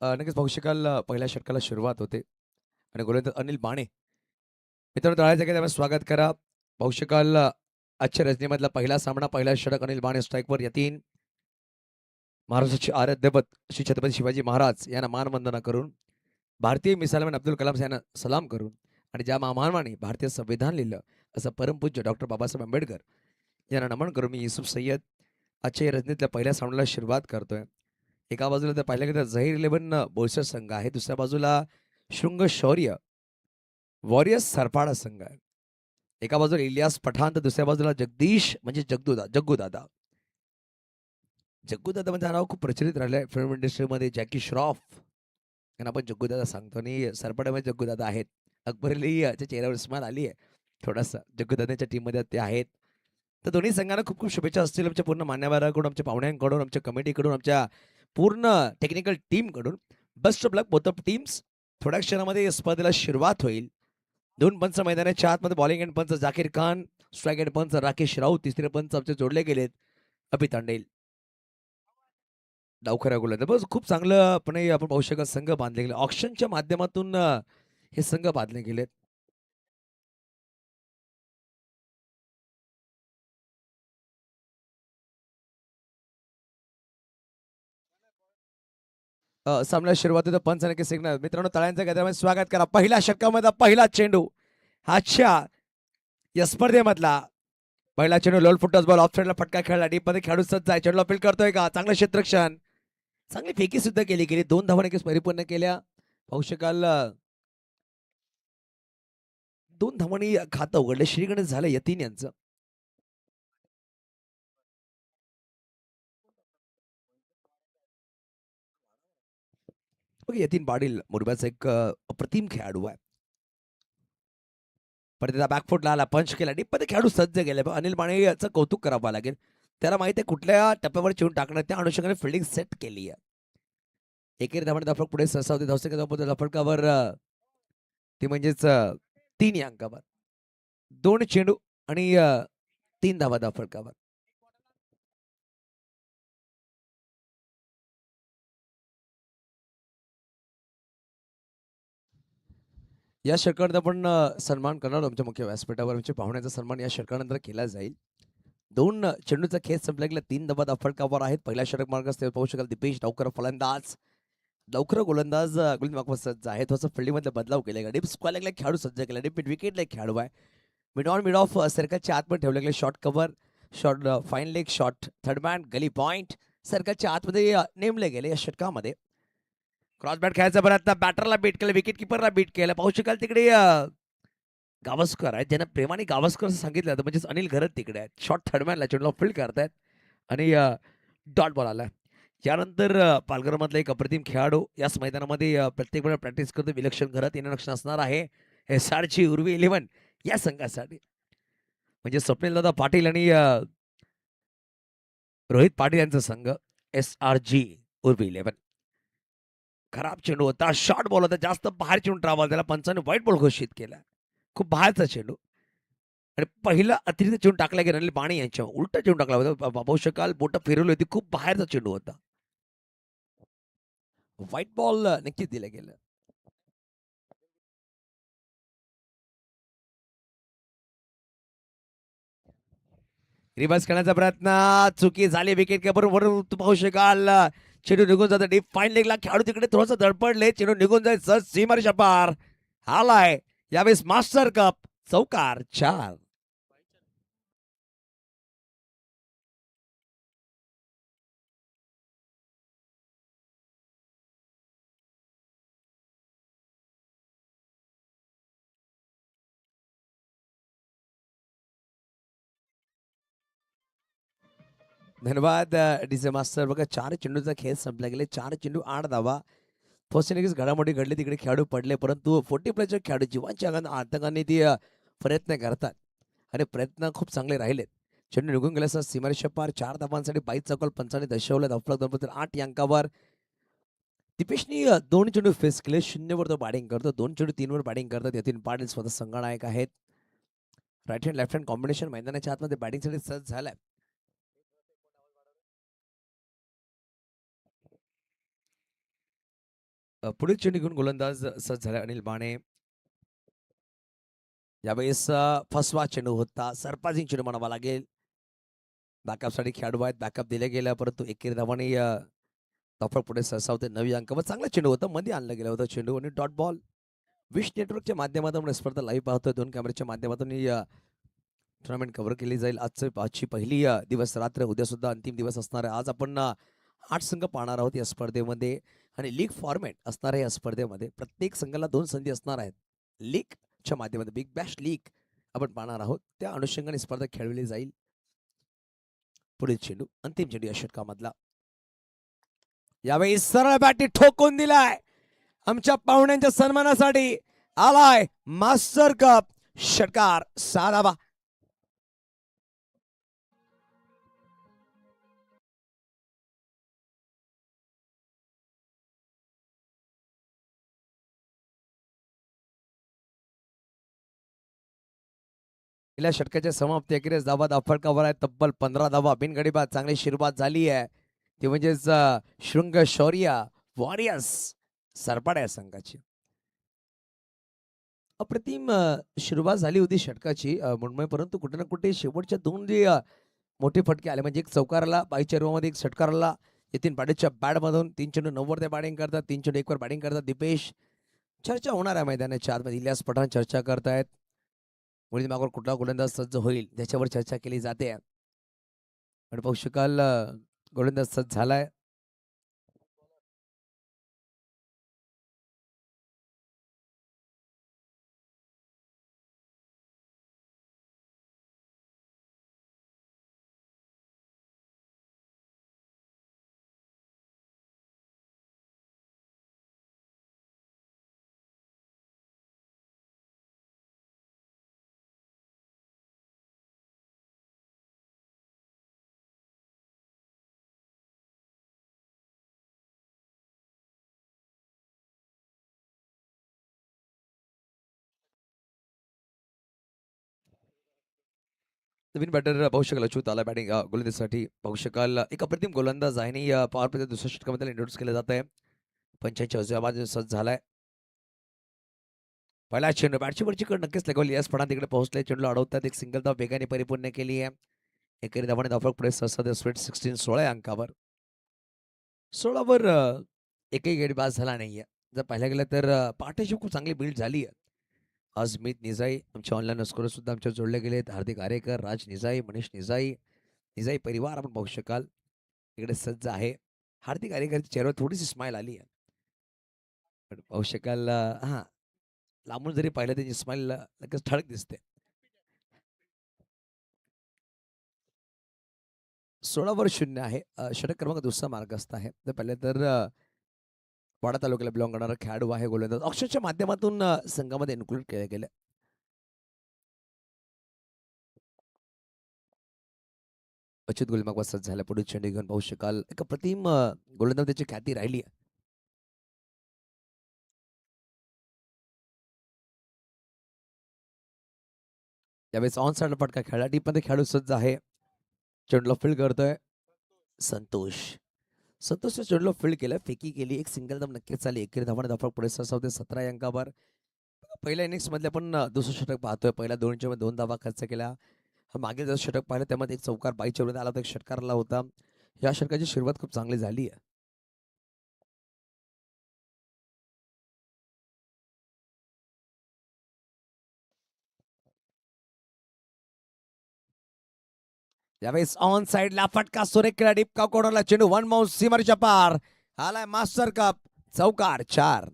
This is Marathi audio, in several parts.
नक्कीच पाहू शकाल पहिल्या षटकाला सुरुवात होते आणि गोलंदाज अनिल बाणे मित्रांनो तळाच्या त्यामुळे स्वागत करा. पाहू शकाल आजच्या रजनीमधला पहिला सामना पहिला षटक अनिल बाणे स्ट्राईकवर यतीन महाराष्ट्राचे आराध्यपत श्री छत्रपती शिवाजी महाराज यांना मानवंदना करून भारतीय मिसालमॅन अब्दुल कलाम यांना सलाम करून आणि ज्या महामानवाने भारतीय संविधान लिहिलं असं परमपूज्य डॉक्टर बाबासाहेब आंबेडकर यांना नमन करून मी युसुफ सय्यद आजच्या या रजनीतल्या पहिल्या सामन्याला सुरुवात करतोय. एका बाजूला तर पाहिलं गेलं झहीर 11 बोईसर संघ आहे, दुसऱ्या बाजूला शृंग शौर्य वॉरियर्स सरपाडा संघ आहे. एका बाजूला इलियास पठाण तर दुसऱ्या बाजूला जगदीश म्हणजे जग्गूदादा. जग्गूदादा म्हणजे हा नाव खूप प्रचलित राहिलं फिल्म इंडस्ट्रीमध्ये. जॅकी श्रॉफ यांना आपण जग्गूदादा सांगतो आणि सरपाड्यामध्ये जग्गूदादा आहेत. अकबर अलीच्या चेहऱ्यावर स्माईल आली आहे थोडासा. जग्गूदादाच्या टीममध्ये ते आहेत. तर दोन्ही संघांना खूप खूप शुभेच्छा असतील आमच्या पूर्ण मान्यवरांकडून, आमच्या पाहुण्यांकडून, आमच्या कमिटीकडून, आमच्या पूर्ण टेक्निकल टीमकडून. Best of luck both of teams. थोड्या क्षणामध्ये या स्पर्धेला सुरुवात होईल. 2 पंच मैदानाच्या आतमध्ये bowling and punch Zakir Khan, strike and punch Rakesh Raut, तिसरे पंच आमचे जोडले गेलेत अभि तांडेल. डावखरा गोलंदाज बस खूप चांगलंपणे आपण पाहू शकत संघ बांधले गेले ऑक्शनच्या माध्यमातून हे संघ बांधले गेलेत. सामन्याला सुरुवात होतं पंच आणि सिग्नल. मित्रांनो तळ्यांच्या गद्यामध्ये स्वागत करा. पहिल्या षटकामध्ये पहिला चेंडू आजच्या या स्पर्धेमधला पहिला चेंडू लोल फुटस बॉल ऑफ साईडला फटका खेळला. डीप मध्ये खेळाडू सज्ज आहे. चेंडू अपील करतोय का? चांगलं क्षेत्रक्षण, चांगली फेकी सुद्धा केली 2 धावा नक्कीच परिपूर्ण केल्या. पाहू शकाल 2 धावांनी खातं उघडलं. श्रीगणेश झालं यतीन यांचं. यतीन पाटील मुरब्याचा एक अप्रतिम खेळाडू आहे. पण त्याचा बॅकफुटला आला, पंच केला, डीपमध्ये खेळाडू सज्ज गेले. अनिल माने याचं कौतुक करावं लागेल. त्याला माहिती आहे कुठल्या टप्प्यावर चेंडू टाकणं, त्या अनुषंगाने फिल्डिंग सेट केली आहे. एकेरी धावाने दफड पुढे सरसावते धावसे फटकावर ती म्हणजेच 3 या अंकावर 2 चेंडू आणि 3 धावा फटकावर. या षटकानंतर आपण सन्मान करणार आमच्या मुख्य व्यासपीठावर आमच्या पाहुण्याचा सन्मान या षटकानंतर केला जाईल. 2 चेंडूचा खेळ संपला गेला. 3 धावा फटकावर आहेत. पहिल्या षटक मार्गास पाहू शकाल दीपेश डावकर फलंदाज. लवकर गोलंदाज सज्ज आहे. थोडंसं फिल्डिंगमध्ये बदलाव केले. डीप स्क्वेअरला खेळाडू सज्ज केला. डीप मिड विकेटला खेळाडू आहे. मिड ऑफ सर्कलच्या आतमध्ये ठेवले गेले. Short cover, short fine leg shot, third man, gully point सर्कलच्या आतमध्ये नेमले गेले या षटकामध्ये. क्रॉस बॅट खेळायचा प्रयत्न, बॅटरला बीट केलं, विकेट किपरला बीट केलं. पाहू शकाल तिकडे गावस्कर आहेत, ज्यांना प्रेमाने गावस्कर असं सांगितलं जातं. म्हणजेच अनिल घरत तिकडे आहेत. शॉर्ट थर्डमॅनला चेंडूला फील्ड करतायत आणि डॉट बॉल आला. यानंतर पालघरमधला एक अप्रतिम खेळाडू याच मैदानामध्ये प्रत्येक वेळा प्रॅक्टिस करतो. विलक्षण घरात येणं लक्षण असणार आहे SRG उर्वी 11 या संघासाठी. म्हणजे स्वप्नील दादा पाटील आणि रोहित पाटील यांचा संघ SRG उर्वी 11. खराब चेंडू होता, शॉर्ट बॉल होता, जास्त बाहेर चेंडू ट्रावल, त्याला पंचाने व्हाईट बॉल घोषित केला. खूप बाहेरचा चेंडू आणि पहिला अतिरिक्त चेंडू टाकला गेला अनिल बाणे यांच्या उलटा चेंडू टाकला होता. पाहू शकाल बोट फिरवली होती. खूप बाहेरचा चेंडू होता. व्हाईट बॉल नक्कीच दिलं गेलं. रिव्हर्स करण्याचा प्रयत्न, चुकी झाली. विकेट किपर वरून पाहू शकाल चेंडू निघून जातो. डीप फाईन लेगला खेळाडू तिकडे थोडंसं धडपडले. चेंडू निघून जायचं. सीमार शपार आलाय यावेळेस मास्टर कप चौकार 4. धन्यवाद डीजे मास्टर. बघा 4 चेंडूचा खेळ संपला गेले. 4 चेंडू 8 धावा. फर्स्ट इनिंग्स घडामोडी घडली, तिकडे खेळाडू पडले, परंतु 40 प्लेचे खेळाडू जीवांच्या आतंकाने ती प्रयत्न करतात आणि प्रयत्न खूप चांगले राहिलेत. चेंडू निघून गेल्यास सीमारेषा पार 4 धावांसाठी 22 चौकल पंचाने दर्शवलं. धावफलक 8 या अंकावर. दीपेशनी 2 चेंडू फेस केले. 0 वर तो बॅटिंग करतो. 2 चेंडू 3 वर बॅटिंग करतात. यतीन पाटील स्वतः संघनायक आहेत. Right hand left hand combination मैदानाच्या आतमध्ये बॅटिंगसाठी सज्ज झालाय. पुढील चेंडू घेऊन गोलंदाज सज्ज झाले अनिल माने. यावेळेस फसवा चेंडू होता, सरपासिंग चेंडू म्हणावा लागेल. बॅकअपसाठी खेळाडू आहेत, बॅकअप दिले गेलं, परंतु एकेरी धावाने धावफलक पुढे सरसावते. 9 अंकावर चांगला चेंडू होता, मध्ये आणला गेला होता चेंडू आणि डॉट बॉल. विश नेटवर्कच्या माध्यमातून आपण स्पर्धा लाईव्ह पाहतोय, 2 कॅमेऱ्याच्या माध्यमातून ही टुर्नामेंट कव्हर केली जाईल. आजची पहिली दिवस रात्र, उद्या सुद्धा अंतिम दिवस असणार आहे. आज आपण 8 संघ पाहणार आहोत या स्पर्धेमध्ये आणि लीग फॉर्मॅट असणार आहे या स्पर्धेमध्ये. प्रत्येक संघाला 2 संधी असणार आहेत. लीगच्या माध्यमातून बिग बॅश लीग आपण पाहणार आहोत, त्या अनुषंगाने स्पर्धा खेळवली जाईल. पुढील चेंडू अंतिम चेंडू या षटकामधला. यावेळी सरळ बॅटी ठोकून दिलाय. आमच्या पाहुण्यांच्या सन्मानासाठी आलाय मास्टर कप. षटकार 6 धावा. पहिल्या षटकाच्या समाप्ती अखेरीस धावा दाफळकावर आहे. तब्बल 15 धावा. बिनगडीबाद चांगली सुरुवात झाली आहे, ती म्हणजेच शृंग शौर्य वॉरियर्स सरपाडा या संघाची. अप्रतिम सुरुवात झाली होती षटकाची मुंबई, परंतु कुठे ना कुठे शेवटच्या 2 जे मोठे फटके आले, म्हणजे एक चौकाराला बाईच्या रूमध्ये, एक षटकाराला नितीन पाडेच्या बॅटमधून. 3 चेंडू 9 बॅटिंग करतात, 3 चेंडू 1 वर बॅटिंग करतात दिपेश. चर्चा होणार आहे मैदानाच्या आतमध्ये. इलियास पठाण चर्चा करतायत. मुळी मागवर कुठला गोलंदाज सज्ज होईल त्याच्यावर चर्चा केली जाते. आणि पाहू शकाल गोलंदाज सज्ज झालाय. नवीन बॅटर पाहू शकाल अच्युत आला बॅटिंग गोलंदाजीसाठी. पाहू शकाल एक अप्रतिम गोलंदाज आहे आणि पॉवर प्लेच्या दुसऱ्या षटकामध्ये इंट्रोड्यूस केलं जात आहे. 85 आवाज सज्ज झालाय. पहिला चेंडू बॅटची वरची कड नक्कीच लगवली. याच पणा तिकडे पोहोचले, चेंडूला अडवतात. एक सिंगल धाव वेगाने परिपूर्ण केली आहे. एकेरी धावाने धावफलक पुढे सहसा स्वीट 16 16 अंकावर. 16वर एकही गडी बाद झाला नाहीये. जर पाहायला गेलं तर पाठीची खूप चांगली बिल्ड झाली आहे. आज मीत निजाई आमच्या ऑनलाईन स्कोर सुद्धा आमच्या जोडले गेलेत. हार्दिक आरेकर, राज निजाई, मनीष निजाई, निजाई परिवार आपण पाहू शकाल इकडे सज्ज आहे. हार्दिक आरेकरच्या चेहऱ्यावर थोडीशी स्माईल आली आहे. पण पाहू शकाल हा लांबून जरी पाहिलं त्याची स्माईल लगेच ठळक दिसते. 16वर 0 आहे. षटक क्रमांक दुसरा मार्गस्थ आहे. तर पहिले तर वाडा तालुक्याला बिलॉंग करणारा खेळाडू आहे गोलंदाज. ऑप्शनच्या माध्यमातून संघामध्ये इन्क्लूड केले गेले. अच्युत गुलमाग वसत झाल्या. पुढे चेंडू घेऊन पाहू शकाल एक प्रतिम गोलंदाज त्याची ख्याती राहिली आहे. यावेळेस ऑन साइड फटका खेळला. डीपमध्ये खेळाडू सज्ज आहे. चेंडूला फील्ड करतोय संतोष. संतोषच्या चेंडूला फील्ड केलं, फेकी केली, एक सिंगल धाव नक्कीच झाली. एकेरी धावाने धावफलक पुढे सरसावते 17 अंकावर. पहिल्या इनिंग्स मध्ये आपण दुसरं षटक पाहतोय. पहिल्या 2 धावा खर्च केल्या. मागील जर षटक पाहिलं त्यामध्ये एक चौकार बाईच्या विरोधात आला होता, एक षटकारला होता. या षटकाची सुरुवात खूप चांगली झाली आहे. यावेळेस ऑन साइडला फटका सुरेख केला. डिपका कोडरला चेंडू वन माउस सीमारीच्या पार. आलाय मास्टर कप. चौकार 4.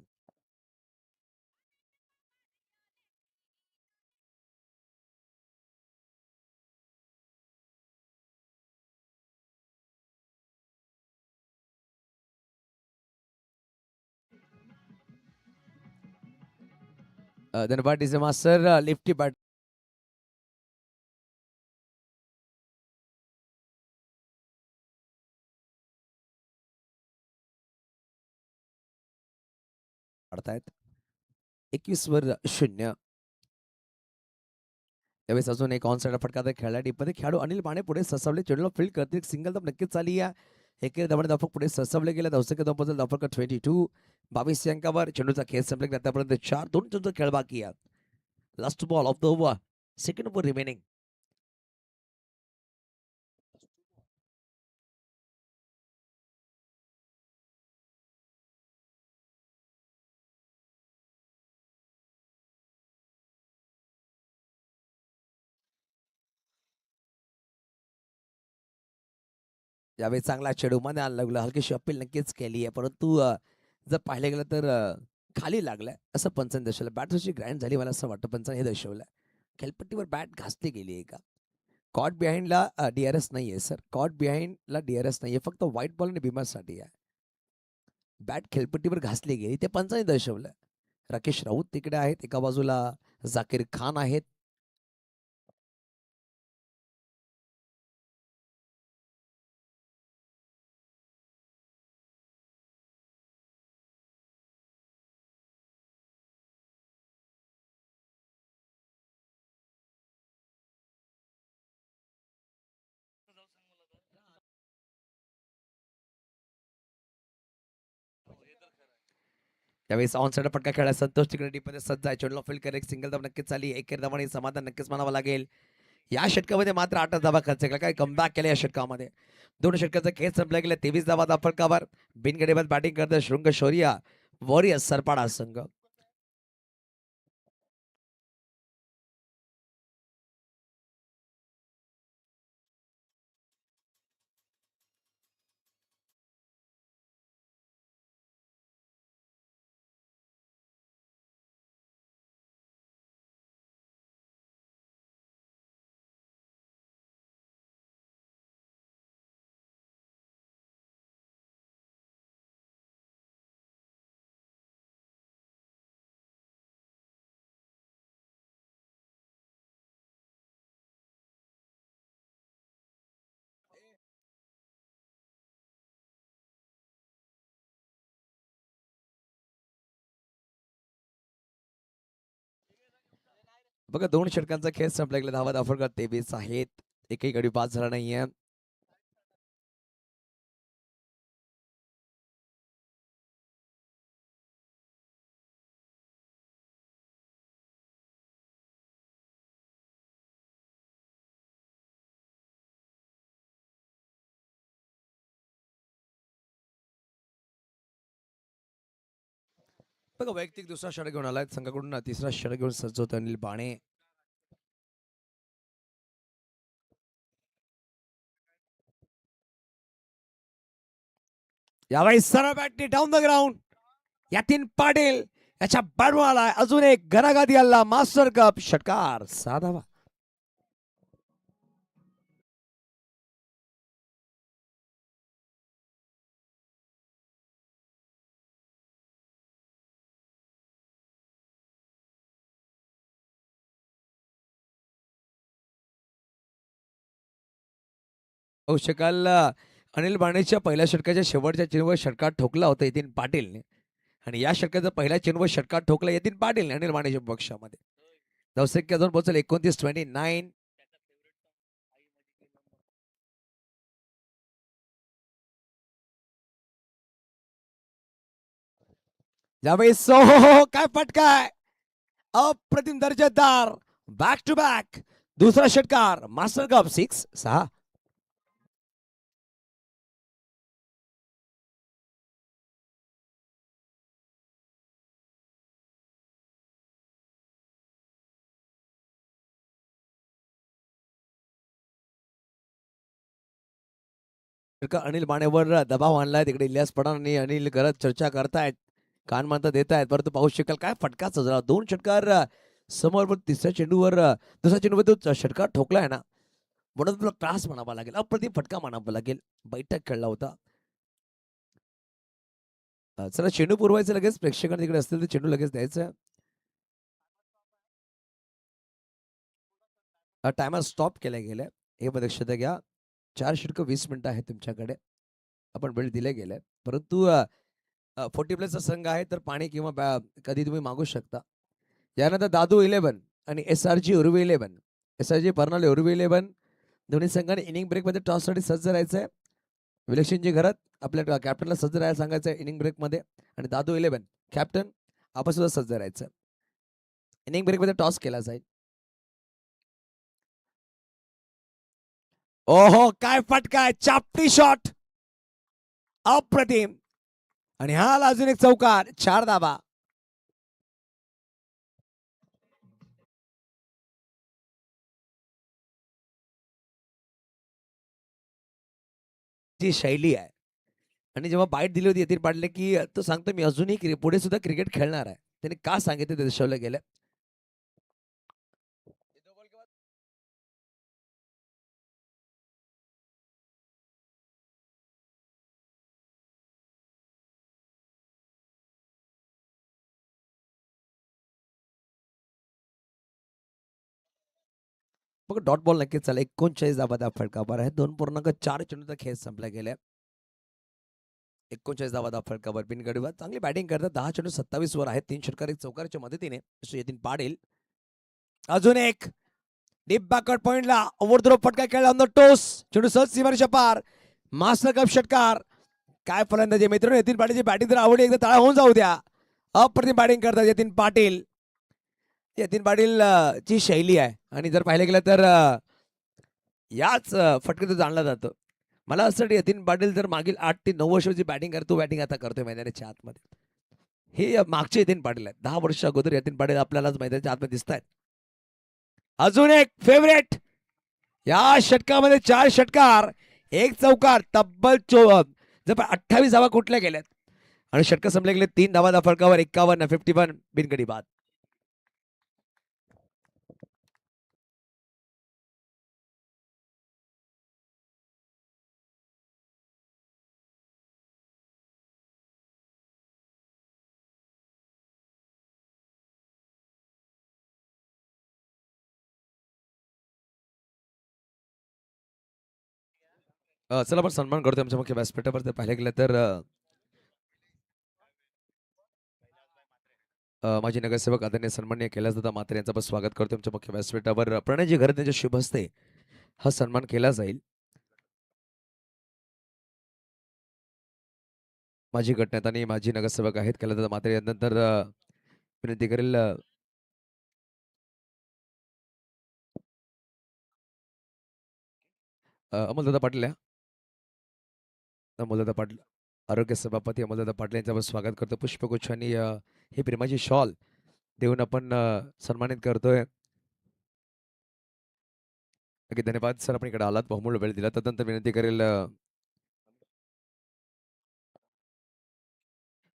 then what is a master lefty bat काढतायत. 21 वर 0. त्यावेळेस अजून एक ऑन साइड फटका खेळला. डीपमध्ये खेळाडू अनिल माने पुढे ससावले. चेंडूला फील्ड करते. सिंगल धाव नक्कीच झाली आहे. एकेरी धावाने धावफलक पुढे सरसावले गेले. धावसंख्या 2 धावफलक 22. 22 अंकावर चेंडूचा खेळ संपला. आतापर्यंत 4-2 चेंडूचा खेळ बाकी आहे. Last ball of the over, second over remaining. यावेळी चांगला चेंडू मध्ये आणायला लागला. हलकीशी अपील नक्कीच केली आहे, परंतु जर पाहिलं गेलं तर खाली लागलाय असं पंचांनी दर्शवलं. बॅट थोडीशी ग्रँड झाली मला असं वाटतं. पंचांनी हे दर्शवलं खेळपट्टीवर बॅट घासली गेली आहे का. कॉट बिहाइंडला DRS नाहीये सर. कॉट बिहाइंडला DRS नाहीये, फक्त व्हाईट बॉल आणि बिमारसाठी आहे. बॅट खेळपट्टीवर घासली गेली ते पंचांनी दर्शवलं. राकेश राऊत तिकडे आहेत, एका बाजूला जाकीर खान आहेत. त्यावेळेस ऑन साइड फटका खेळा संतोष तिकडे डीपमध्ये सज्ज आहे. चेंडूला फील्ड करेक्ट सिंगल धाव नक्कीच झाली. एकेरी धावाने समाधान नक्कीच म्हणावं लागेल. या षटकामध्ये मात्र 8 धावा खर्च केला. काय कमबॅक केलं या षटकामध्ये. 2 षटकाचा खेळ संपला गेला. 23 धावा धावफलकावर बिनगडीबाद बॅटिंग करत शृंग शौर्य वॉरियर्स सरपाडा संघ. बघा 2 षटकांचा खेळ संपला गेला. धावा धावफलकात 23 आहेत. एकही गडी बाद झाला नाहीये. बघा वैयक्तिक दुसरा षटक घेऊन आलाय संघाकडून. तिसरा षटक घेऊन सज्ज होतो अनिल बाणे. यावेळी सरळ बॅटनी डाऊन द ग्राउंड. यातीन पाटील याच्या बॅटवर आलाय अजून एक घनाघाती हल्ला. मास्टर कप षटकार 6 धावा. पाहू शकाल अनिल बाणेच्या पहिल्या षटकाच्या शेवटच्या चेंडूवर षटकार ठोकला होता यतीन पाटीलने, आणि या षटकाचा पहिल्या चेंडूवर षटकार ठोकला यतीन पाटीलने अनिल बाणेच्या पक्षामध्ये. धावसंख्या अजून पोहोचेल 29-29. यावेळेस काय फटकाय, अप्रतिम दर्जेदार बॅक टू बॅक दुसरा षटकार. Master cup 6-6. अनिल बाणेवर दबाव आणलाय. तिकडे इलियास पठाण आणि अनिल करत चर्चा करतायत, कान मानता देत आहेत, परंतु पाहू शकाल काय फटका सजला. 2 षटकार समोर, पण तिसऱ्या चेंडूवर दुसऱ्या चेंडूवर तो षटकार ठोकलाय ना, म्हणून तुला त्रास म्हणावा लागेल, अप्रतिम फटका म्हणावा लागेल. बैठक खेळला होता. चला चेंडू पुरवायचं लगेच. प्रेक्षकांना तिकडे असतील तर चेंडू लगेच द्यायचं. टायमर स्टॉप केल्या गेलाय. हे पण लक्षात घ्या. 4 षटकं 20 मिनिटं आहेत तुमच्याकडे. आपण वेळ दिले गेले, परंतु 40 प्लसचा संघ आहे तर पाणी किंवा कधी तुम्ही मागू शकता. यानंतर दादू 11 आणि SRG उर्वी 11. SRG बर्नाले उर्वी 11 दोन्ही संघाने इनिंग ब्रेकमध्ये टॉससाठी सज्ज राहायचंय. विलक्षणजी घरात आपल्या कॅप्टनला सज्ज राहायला सांगायचं इनिंग ब्रेकमध्ये. आणि दादू 11 कॅप्टन आपण सुद्धा सज्ज राहायचं. इनिंग ब्रेकमध्ये टॉस केला जाईल. ओहो काय फटका, चापटी शॉट, अप्रतिम. आणि हा अजून एक चौकार, 4 धाबा. जी शैली आहे. आणि जेव्हा बाईट दिली होती यतीन पाटील की तो सांगतो मी अजूनही पुढे सुद्धा क्रिकेट खेळणार आहे. त्याने का सांगितलं ते दर्शवलं गेलं. मग डॉट बॉल नक्कीच चालेल. 39 धाबा फटकावर आहे. 2.4 चेंडूचा खेळ संपला गेला. 39 धाबा फटकावर बिनगडीवर चांगली बॅटिंग करतात. 10 चेंडू 27 वर आहेत. 3 षटकार 1 चौकारच्या मदतीने यतीन पाटील. अजून एक डीप बॅकवर्ड पॉइंटला ओव्हर फटका खेळला ऑन द टोस. चेंडू सहज सीमारेषा पार. मास्टर कप षटकार. काय फलंदाजी मित्रांनो, यतीन पाटीलची बॅटिंग जर आवडली एकदा टाळा होऊन जाऊ द्या. अप्रतिम बॅटिंग करतात यतीन पाटील. यतीन पाटील ची शैली आहे. आणि जर पाहिलं गेलं तर याच फटके तो जाणला जातो. मला असं वाटतं यतीन पाटील जर मागील 8 ते 9 वर्षाची बॅटिंग करतो, बॅटिंग आता करतोय मैदानाच्या आतमध्ये. हे मागचे यतीन पाटील आहेत. 10 वर्ष अगोदर यतीन पाटील आपल्यालाच मैदानाच्या आतमध्ये दिसत आहेत. अजून एक फेवरेट. या षटकामध्ये 4 षटकार 1 चौकार तब्बल 28 धावा कुठल्या गेल्यात. आणि षटक संपले गेले 3 धावा फलकावर 51 51 बिनगडी बाद. चला आपण सन्मान करतो आमच्या मुख्य व्यासपीठावर. जर पाहिलं गेलं तर माजी नगरसेवक आदरणीय सन्माननीय कैलास दादा म्हात्रे यांचं आपण स्वागत करतो आमच्या मुख्य व्यासपीठावर. प्रणयजी घरत यांच्या शुभ हस्ते हा सन्मान केला जाईल. माजी गटनेता आणि माजी नगरसेवक आहेत कैलास दादा म्हात्रे. यानंतर विनंती करेल अमोलदादा पाटील या. अमोलदादा पाटील आरोग्य सभापती अमोलदादा पाटील यांचं आपण स्वागत करतो. पुष्पगुच्छ आणि ही प्रेमाची शॉल देऊन आपण सन्मानित करतोय. ओके धन्यवाद सर, आपण इकडे आलात, बहुमूल्य वेळ दिला. तदनंतर विनंती करेल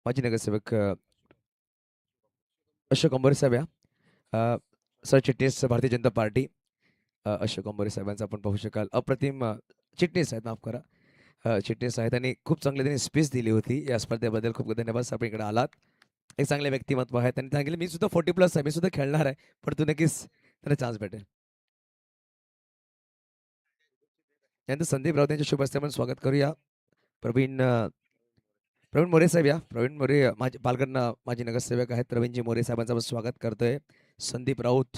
माजी नगरसेवक अशोक अंबोरे साहेब या. सरचिटणीस भारतीय जनता पार्टी अशोक अंबोरे साहेबांचा आपण पाहू शकाल. अप्रतिम चिटणीस आहेत, माफ करा. चिटणीस आहेत आणि खूप चांगली त्यांनी स्पीच दिली होती या स्पर्धेबद्दल. खूप धन्यवाद सर, आपण इकडे आलात. एक चांगले व्यक्तिमत्व आहे. त्यांनी सांगितलं मी सुद्धा 40+ आहे, मी सुद्धा खेळणार आहे, पण तू नक्कीच त्यांना चान्स भेटेल. त्यानंतर संदीप राऊत यांच्या शुभ हस्ते आपण स्वागत करूया. प्रवीण प्रवीण मोरे साहेब या. प्रवीण मोरे माझे पालघर माजी नगरसेवक आहेत. प्रवीणजी मोरे साहेबांचं आपण स्वागत करतोय. संदीप राऊत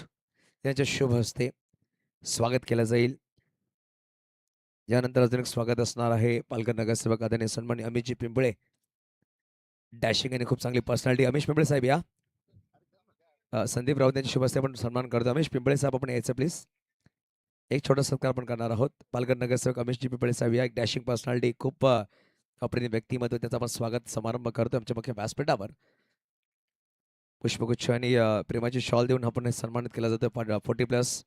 यांच्या शुभ हस्ते स्वागत केलं जाईल. यानंतर अजून एक स्वागत असणार आहे पालघर नगरसेवक आदरणीय सन्माननीय अमितजी पिंपळे. डॅशिंग आणि खूप चांगली पर्सनॅलिटी अमिश पिंपळे साहेब या. संदीप राऊत यांच्या शुभ हस्ते आपण सन्मान करतो. अमिश पिंपळे साहेब आपण यायचं प्लीज. एक छोटा सत्कार आपण करणार आहोत. पालघर नगरसेवक अमिशजी पिंपळे साहेब या. एक डॅशिंग पर्सनॅलिटी, खूप अप्रतिम व्यक्तिमत्व, त्याचा आपण स्वागत समारंभ करतो आमच्या मुख्य व्यासपीठावर. पुष्पगुच्छ आणि प्रेमाची शॉल देऊन आपण सन्मानित केला जातो. 40+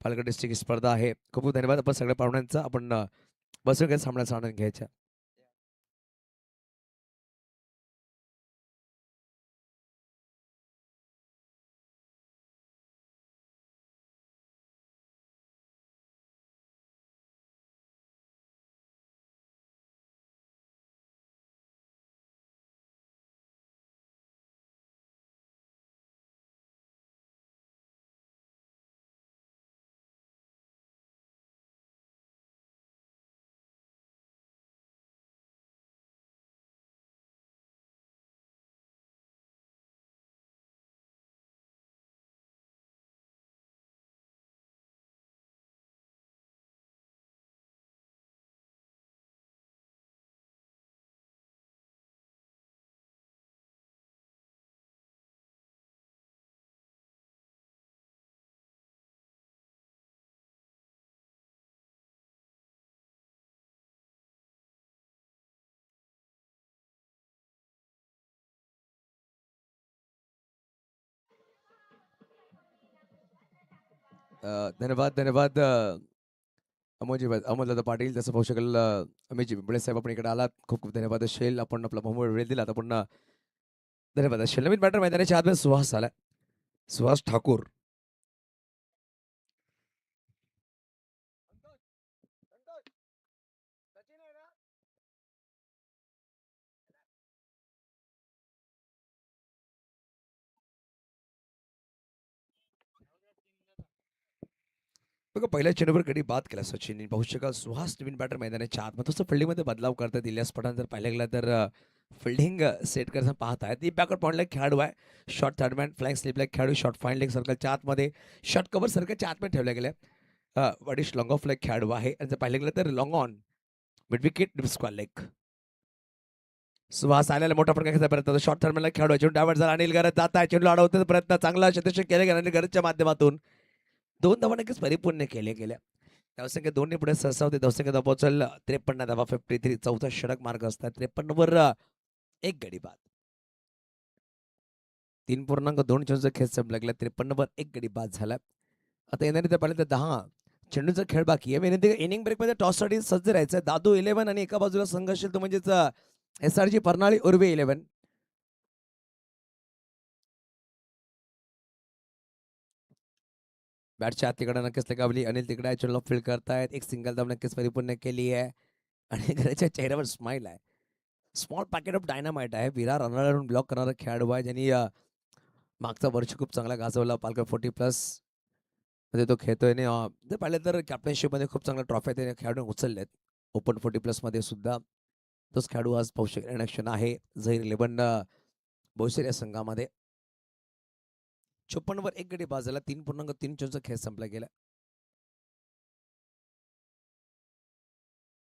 पालघर डिस्ट्रिक्ट ही स्पर्धा आहे. खूप खूप धन्यवाद आपण सगळ्या पाहुण्यांचा. आपण बसून काही सामन्याचा आनंद घ्यायचा. धन्यवाद धन्यवाद अमोलदादा पाटील. जसं पाहू शकाल अमितजी पिंपळे साहेब आपण इकडे आलात. खूप खूप धन्यवाद असेल. आपण आपला बहुमूल्य वेळ दिलात. आपण धन्यवाद असेल. नवीन बॅटर मैदानाच्या आतमध्ये सुहास आला. सुहास ठाकूर. बघा पहिल्या चेंडूवर गडी बाद केला सचिनने. पाहू शकाल सुहास नवीन बॅटर मैदानाच्या आतमध्ये थोडंसं फिल्डिंगमध्ये बदलाव करतात. इलियास पठाण जर पाहिलं गेलं तर फिल्डिंग सेट करताना पाहत आहेत. ती बॅकवर पॉईंटला खेळाडू आहे. शॉर्ट थर्डमॅन फ्लॅग स्लिपला खेळाडू. शॉर्ट फाईन लेग सर्कलच्या आतमध्ये. शॉर्ट कव्हर सर्कलच्या आतमध्ये ठेवल्या गेल्या. वडिश लॉंग ऑफ लेग खेळाडू आहे. आणि जर पाहिलं गेलं तर long on mid wicket square leg. Suhas आलेला मोठा फटका प्रयत्न. शॉर्ट थर्डमॅनला खेळाडू आहे. चेंडू डायव्हर्ट झाला. अनिल गरज जात आहे. चेंडू अडवण्याचा प्रयत्न चांगला शतक केले गेला अनिल गरजच्या माध्यमातून. 2 धावा नक्कीच परिपूर्ण केल्या गेल्या. धावसंख्या 2 पुढे सहसा होते. धावसंख्या धाव पोहोचल 53 धावा 53. चौथा षटक मार्ग असतात. 53 वर 1 गडी बाद. 3.2 चेंडूचा खेळ संपला. 53 वर 1 गडी बाद झाला. आता येणारे तर पाहिलं तर 10 चेंडूचा खेळ बाकी आहे. विनंती इनिंग ब्रेकमध्ये टॉससाठी सज्ज राहायचं. दादू 11 आणि एका बाजूला संघ असेल तो म्हणजेच SRG परनाळी उर्वे 11. बॅटच्या आत तिकडे नक्कीच लगावली. अनिल तिकडे चेंडूला फील्ड करतायत. एक सिंगल धाव नक्कीच परिपूर्ण केली आहे. आणि घराच्या चेहऱ्यावर स्माइल आहे. स्मॉल पॅकेट ऑफ डायनामाइट आहे. विरार रनरवरून ब्लॉक करणारा खेळाडू आहे. ज्यांनी मागचा वर्ष खूप चांगला गाजवला. पालघर 40+ मध्ये तो खेळतोय. जर पाहिलं तर कॅप्टनशिपमध्ये खूप चांगला ट्रॉफी त्याने खेळाडू उचललेत. ओपन 40+ मध्ये सुद्धा तोच खेळाडू आज पाहू शकतो आहे. झहीर 11 बोईसर या संघामध्ये. 54 वर 1 गडी बाद झाला. 3.3 चेंडूचा खेळ संपला गेला.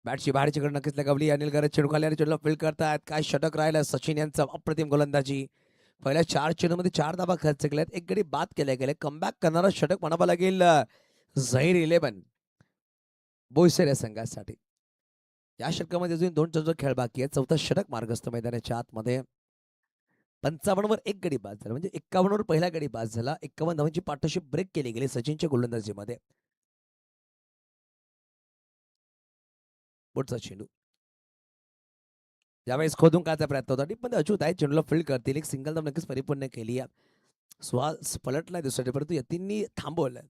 बॅटची बाहेरच्याकडे नक्कीच लगावली. अनिल गरज चेंडू खाली आणि चेंडूला फील्ड करतायत. काय षटक राहिलं सचिन यांचं. अप्रतिम गोलंदाजी. पहिल्या 4 चेंडूमध्ये 4 धावा खर्च केल्यात. 1 गडी बाद केल्या गेले. कमबॅक करणारा षटक म्हणावं लागेल झहीर 11 बोईसर या संघासाठी. या षटकामध्ये अजून 2 चेंडूचा खेळ बाकी आहे. चौथा षटक मार्गस्थ मैदानाच्या आतमध्ये. 55 वर 1 गडी बाद झाला. म्हणजे 51 वर पहिला गडी बाद झाला. 51 धावांची पार्टनरशिप ब्रेक केली गेली सचिनच्या गोलंदाजीमध्ये. पुढचा चेंडू यावेळेस खोदून काढायचा प्रयत्न होता. टीपमध्ये अचूक आहे. चेंडूला फील्ड करतील. एक सिंगल धाव नक्कीच परिपूर्ण केली आहे. सुहास पलटलाय दुसऱ्या परंतु यतीननी थांबवलं.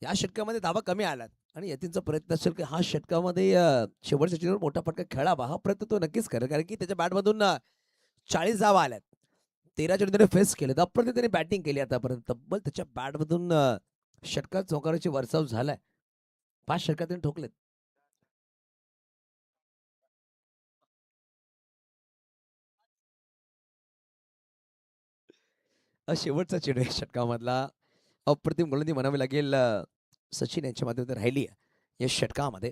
या षटकामध्ये धावा कमी आल्यात आणि यतीनचा प्रयत्न असेल की हा षटकामध्ये शेवटच्या चेंडूवर मोठा फटका खेळावा. हा प्रयत्न तो नक्कीच करेल. कारण की त्याच्या बॅटमधून 40 धावा आल्यात. 13 चेंडू त्याने फेस केले. अप्रतिम त्याने बॅटिंग केली आतापर्यंत. तब्बल त्याच्या बॅटमधून षटकात चौकाराची वर्षाव झालाय. 5 षटकात त्याने ठोकलेत. शेवटचा चेंडू या षटकामधला अप्रतिम गोलंदाजी म्हणावी लागेल सचिन यांच्या माध्यमातून राहिली आहे या षटकामध्ये.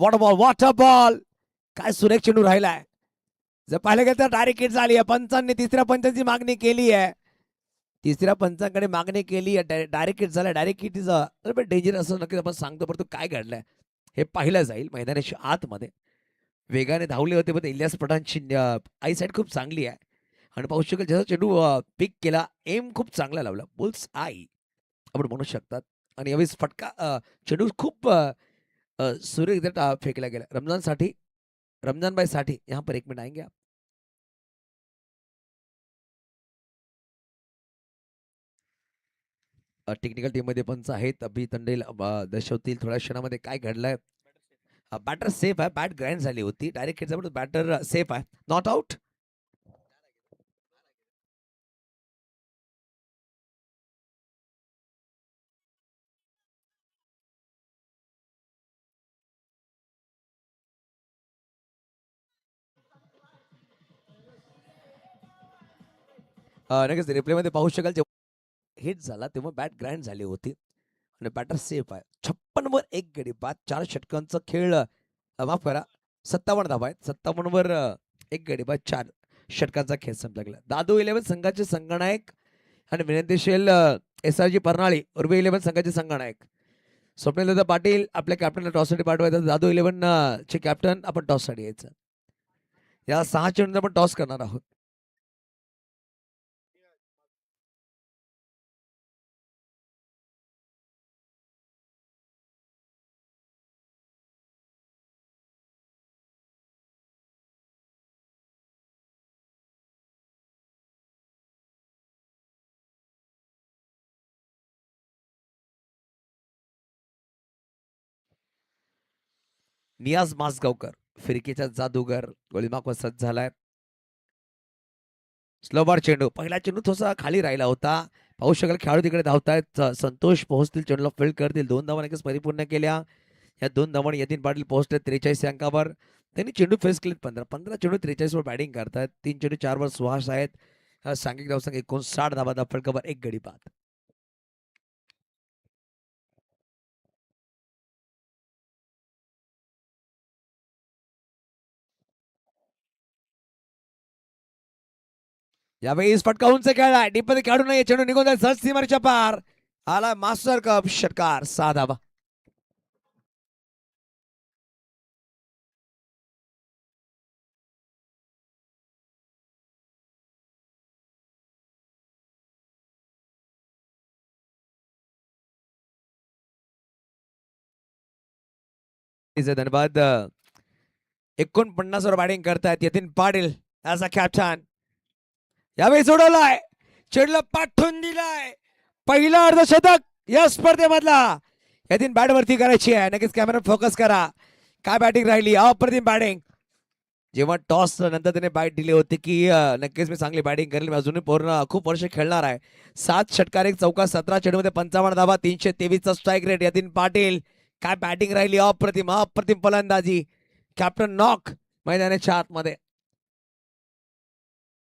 वॉटर बॉल काय सुरेख चेंडू राहिलाय. जर पाहिलं गेलं तर डायरेक्ट हिट झाली आहे. पंचांनी तिसऱ्या पंचांची मागणी केली आहे. तिसऱ्या पंचांकडे मागणी केली आहे. डायरेक्ट हिट झाला. डायरेक्ट हिट इज डेंजर असं नक्कीच आपण सांगतो. परंतु काय घडलंय हे पाहिलं जाईल मैदानाच्या आतमध्ये. वेगाने धावले होते पण इलियास पठाणची आई साईड खूप चांगली आहे. आणि पाहू शकेल जसा चेंडू पिक केला. एम खूप चांगला लावला. बुल्स आई आपण म्हणू शकतात. आणि यावेळेस फटका चेंडू खूप सुरेखरित्या फेकला गेला. रमजान भाई साठी यहाँ पर 1 मिनट आएंगे आप. टेक्निकल टीम मध्ये पंच आहेत. अभि तंडेल दर्शवतील थोड्या क्षणामध्ये काय घडलंय. बॅटर सेफ आहे. बॅट ग्राइंड झाली होती. डायरेक्ट हिट बॅटर सेफ आहे. Not out. नक्कीच रिप्लेमध्ये पाहू शकाल जेव्हा हिट झाला तेव्हा बॅट ग्राइंड झाली होती आणि बॅटर सेफ आहे. 56 वर 1 गडी बाद. 4 षटकांचा खेळ माफ करा 57 धावा आहेत. 57 वर 1 गडी बाद. 4 षटकांचा खेळ संपला गेला. दादू 11 संघाचे संगणक आणि विनंतीशील SRG परनाळी उर्वे 11 संघाचे संगणक स्वप्नीलदादा पाटील आपल्या कॅप्टनला टॉससाठी पाठवायचं. दादू 11 चे कॅप्टन आपण टॉससाठी यायचं. या 6 चेंडूंना आपण टॉस करणार आहोत. नियाज मासगावकर फिरकीचा जादूगर गोळीमाग सज्ज झालाय. स्लोबार चेंडू, पहिला चेंडू थोडासा खाली राहिला होता. पाहू शकाल खेळाडू तिकडे धावतायत. संतोष पोहोचतील, चेंडूला फील्ड करतील. 2 धावा नक्कीच परिपूर्ण केल्या. या 2 धावांनी यतीन पाटील पोहोचले 43 अंकावर. त्यांनी चेंडू फेस केलेत 15 चेंडू 43 वर बॅटिंग करतायत. 3 चेंडू 4 वर सुहास आहेत. सांघिक धावसंख्या 59 धावा फलकावर 1 गडी बाद. यावेळी फटका उंच खेळला, डीपमध्ये खेळू नये, चेंडू निघून जाईल सहज सीमारेषेच्या पार. आला मास्टर कप षटकार 6 धावा. धन्यवाद. 49 वर बॅटिंग करतायत Yatin Patil as a captain. यावेळी सोडवलाय, चेंडूला पाठवून दिलाय. पहिला अर्धशतक या स्पर्धेमधला. यतीन बॅट वरती करायची आहे. नक्कीच कॅमेरा फोकस करा. काय बॅटिंग राहिली, अप्रतिम बॅटिंग. जेव्हा टॉस नंतर त्याने बॅट दिली होती की नक्कीच मी चांगली बॅटिंग करेल, मी अजूनही पूर्ण खूप वर्ष खेळणार आहे. 7 षटकार 1 चौका 17 चेंडूमध्ये 55 धावा 323 चा स्ट्राईक रेट. यतीन पाटील काय बॅटिंग राहिली, अप्रतिम अप्रतिम फलंदाजी. कॅप्टन नॉक मैदानाच्या आतमध्ये.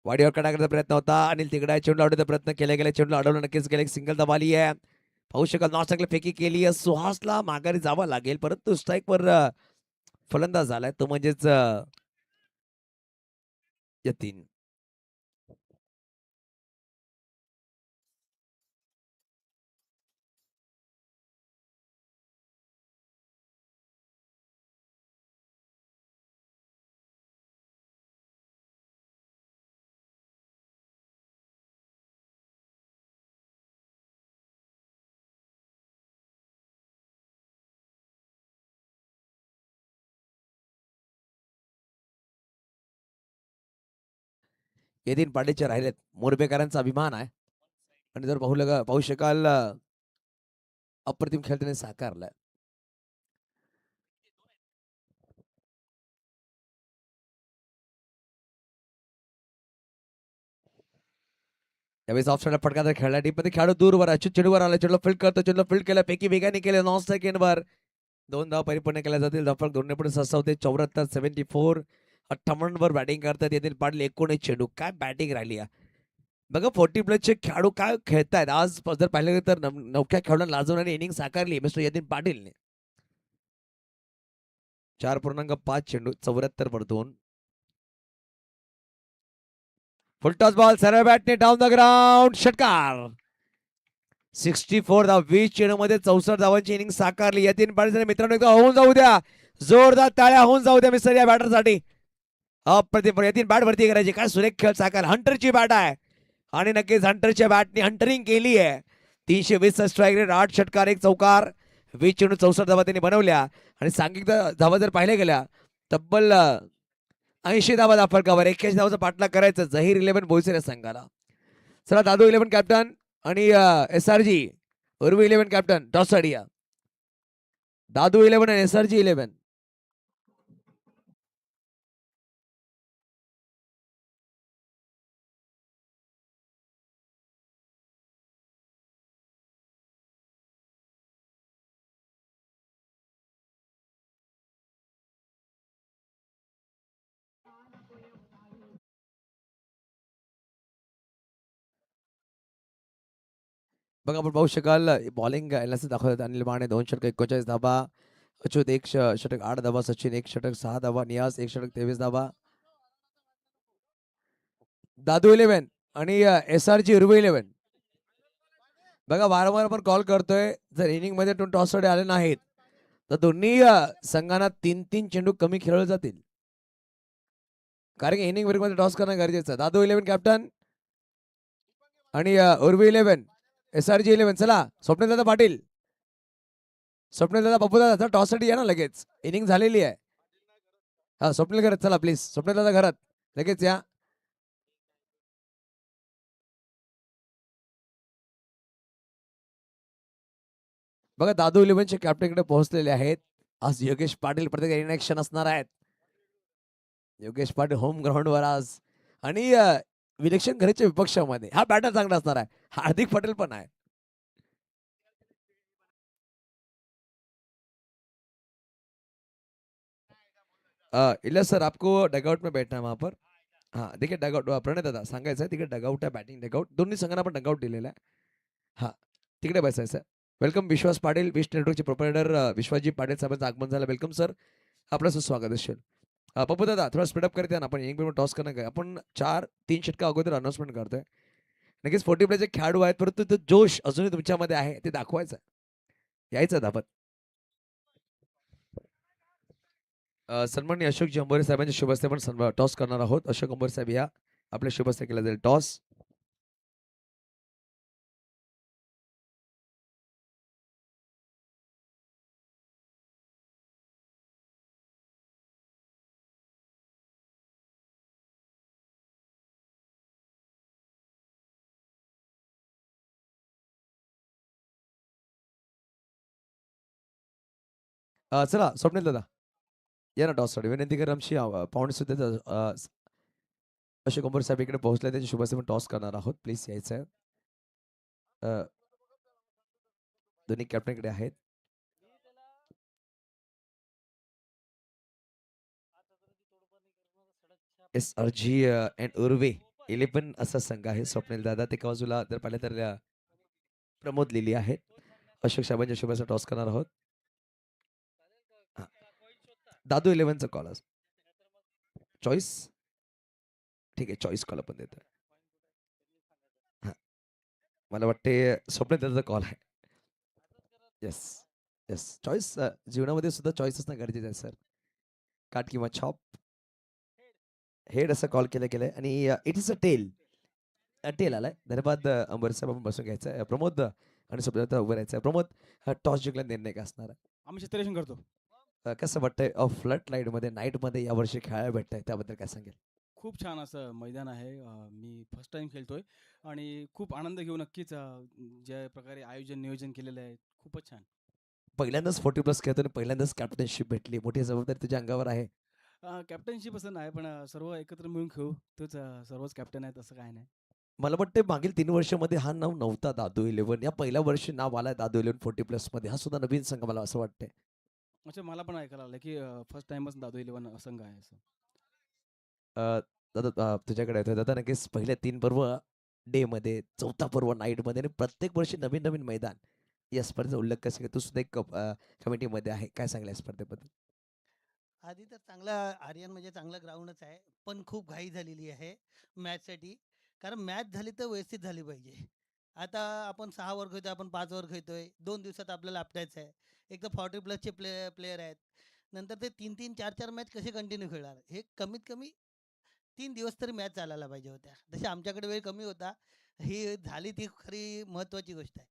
वाडीवर कडा प्रयत्न होता. अनिल तिकडा चेंडू अडवण्याचा प्रयत्न केला गेला, चेंडू अडवलं नक्कीच गेले. सिंगल दबाली आहे. पाहू शकाल नॉन फेकी केली आहे. सुहासला माघारी जावं लागेल, परंतु स्ट्राईक वर फलंदाज झालाय तो म्हणजेच यतीन. यतीन पाटीलचे राहिलेत. मोरबेकरांचा अभिमान आहे. आणि जर पाहू शकाल अप्रतिम खेळ त्याने साकारलाय. त्यावेळेस ऑफ साईडला फटका खेळला, डीपमध्ये खेळाडू दूरवर आहे. चेंडूवर आला, चेंडूला फील्ड करतो, चेंडूला फील्ड केला, पैकी वेगाने केले. नॉन सेकंडवर 2 धावा परिपूर्ण केल्या जातील. धावफलक 2 पुढे सस्तावते 74 74. 58 वर बॅटिंग करतात येथील पाटील. 19 चेंडू काय बॅटिंग राहिली आहे. बघा 40 प्लसचे खेळाडू काय खेळतायत आज. जर पाहिलं तर नवख्या खेळाडूंना लाजवणारी इनिंग साकारली मिस्टर यतीन पाटीलने. 4.5 चेंडू 74 वर 2. फुलटॉस बॉल सरळ बॅटने डाऊन द ग्राउंड षटकार. 64 धाव 20 चेंडू मध्ये 64 धावांची इनिंग साकारली. यतीन पाटील मित्रांनो एकदा होऊन जाऊ द्या, जोरदार टाळ्या होऊन जाऊ द्या मिस्टर या बॅटरसाठी. अप्रतिम यतीन बॅट वरती करायची, काय सुरेख खेळ साकार. हंटरची बॅट आहे आणि नक्कीच हंटरच्या बॅटने हंटरिंग केली आहे. 320 स्ट्राईक रेट, 8 षटकार 1 चौकार, 20 चेंडू 64 धावा त्यांनी बनवल्या. आणि सांघिक धावा जर पाहिल्या गेल्या तब्बल 80 धावा फलकावर. 81 धावाचा पाठलाग करायचं झहीर 11 बोईसर संघाला. चला दादू 11 कॅप्टन आणि SRG उर्वी 11 कॅप्टन टॉस या. दादू 11 आणि SRG 11. बघा आपण पाहू शकाल बॉलिंग दाखवतात. अनिल माने 2 षटक 41 धावा, अच्युत 1 षटक 8 धावा, सचिन 1 षटक 6 धावा, नियास 1 षटक 23 धावा. दादू 11 आणि SRG उर्वी 11. बघा वारंवार आपण कॉल करतोय, जर इनिंग मध्ये टॉस साठी आले नाहीत तर दोन्ही संघांना 3-3 चेंडू कमी खेळले जातील. कारण की इनिंग मध्ये टॉस करणं गरजेचं. दादू 11 कॅप्टन आणि उर्वी 11 SRG 11. चला स्वप्नील दादा पाटील, स्वप्नील दादा बापू दादा टॉस साठी या ना लगेच, इनिंग झालेली आहे. हा स्वप्नील घरात चला प्लीज, स्वप्नील दादा घरात लगेच या. बघा दादू 11चे कॅप्टन कडे पोहोचलेले आहेत. आज योगेश पाटील प्रत्येक इनेक्शन असणार आहेत. योगेश पाटील होम ग्राउंडवर आज आणि विलक्षण घराच्या विपक्षामध्ये हा बॅटर चांगला असणार आहे. हार्दिक पटेल पण आहे. इलियास सर आपको डगआउट में बैठना है वहां पर. हाँ देखिए डगआउट प्रणय दादा सांगायचं आहे तिकडे डगआउट आहे बॅटिंग डगआउट दोन्ही संघांना आपण डगआउट दिलेला आहे. हा तिकडे बसायचं. वेलकम विश्वास पाटील विश नेटवर्कचे प्रोप्रायटर विश्वासजी पाटील साहेबांचं आगमन झालं. वेलकम सर आपलं सुस्वागत असेल. पप्पू दादा थोडा स्पीडअप करते ना आपण एक मिनिट टॉस करणं काय आपण 4-3 षटका अगोदर अनाउन्समेंट करतोय. नक्कीच 40 प्लेचे खेळाडू आहेत परंतु तो जोश अजूनही तुमच्यामध्ये आहे ते दाखवायचं यायचं धापत. सन्माननीय अशोकजी अंबोरे साहेबांच्या शुभ हस्ते आपण टॉस करणार आहोत. अशोक अंबोरे साहेब या आपल्या शुभ हस्ते केला जाईल टॉस. चला स्वप्नील दादा या ना टॉस साठी विनंती कर आमची पाहुणे सुद्धा अशोक अंबोरे साहेब इकडे पोहोचले त्याच्या शुभ हस्ते आपण टॉस करणार आहोत. प्लीज यायचं आहे. दोन्ही कॅप्टन इकडे आहेत. एस अर्जी अँड उर्वे इलेवन असा संघ आहे. स्वप्नील दादा ते बाजूला जर पाहिलं तर प्रमोद लिली आहेत. अशोक साहेबांच्या शुभाचा टॉस करणार आहोत. दादू इलेव्हनचा कॉल चॉईस ठीक आहे चॉईस कॉल आपण देतोय. मला वाटते स्वप्नील दादाचा कॉल आहे. येस येस चॉईस जीवनामध्ये सुद्धा चॉईस असणं गरजेचं आहे सर. काट किंवा छॉप हेड असं कॉल केलं गेलंय आणि it is a tail tail आलाय. धन्यवाद अंबर साहेब आपण बसून घ्यायचं. प्रमोद आणि स्वप्नील उभं राहायचं. प्रमोद टॉस जिंकला निर्णय काय असणार आहे. आम्ही क्षेत्ररक्षण करतो. कसं वाटतंय फ्लड लाईट मध्ये नाईट मध्ये यावर्षी खेळायला भेटतंय त्याबद्दल काय सांगेल. खूप छान असं मैदान आहे. मी फर्स्ट टाइम खेळतोय आणि खूप आनंद घेऊ नक्कीच. ज्या प्रकारे आयोजन नियोजन केलेलं आहे खूपच छान. पहिल्यांदाच 40+ खेळतो आणि पहिल्यांदाच कॅप्टनशिप भेटली मोठी जबाबदारी तुझ्या अंगावर आहे. कॅप्टनशिप असं नाही पण सर्व एकत्र मिळून खेळू. तोच सर्वच कॅप्टन आहेत असं काय नाही. मला वाटतं मागील 3 वर्षामध्ये हा नाव नव्हता दादू इलेव्हन या पहिल्या वर्षी नाव आलाय दादू इलेव्हन 40+ मध्ये. हा सुद्धा नवीन संघ मला असं वाटतंय. अच्छा मला पण ऐकायला आलं की फर्स्ट टाइमच दादू इलेव्हन संघ आहे असं. दादा तुझ्याकडे येतोय दादा. नक्कीच पहिल्या 3 पर्व डे मध्ये चौथा पर्व नाईट मध्ये आणि प्रत्येक वर्षी नवीन नवीन मैदान या स्पर्धेचा उल्लेख कसं तू सुद्धा एक कमिटीमध्ये आहे काय सांगल्या स्पर्धेबद्दल. आधी तर चांगला आर्यन म्हणजे चांगला ग्राउंडच आहे. पण खूप घाई झालेली आहे मॅचसाठी. कारण मॅच झाली तर व्यवस्थित झाली पाहिजे. आता आपण 6 ओव्हर खेळतोय, आपण 5 ओव्हर खेळतोय. 2 दिवसात आपल्याला आपटायचं आहे. एक तर 40 प्लसचे प्लेयर आहेत. नंतर ते 3-3, 4-4 मॅच कसे कंटिन्यू खेळणार? हे कमीत कमी 3 दिवस तरी मॅच चालायला पाहिजे होत्या. तसे आमच्याकडे वेळ कमी होता. ही झाली ती खरी महत्त्वाची गोष्ट आहे.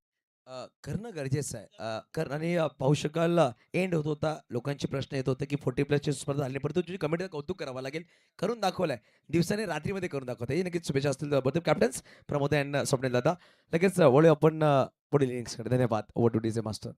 करणं गरजेचं आहे. कारण आणि पाहू शकाल एंड होत होता. लोकांचे प्रश्न येत होते की 40+ स्पर्धा झाली परंतु तुझी कमिटीचं कौतुक करावं लागेल. करून दाखवलंय. दिवसाने रात्रीमध्ये करून दाखवतंय. नक्कीच शुभेच्छा असतील बद्दल कॅप्टन्स प्रमोद अँड स्वप्नील दादा. लगेच वळूया आपण पुढील इनिंग्सकडे. धन्यवाद. Over two DJ master.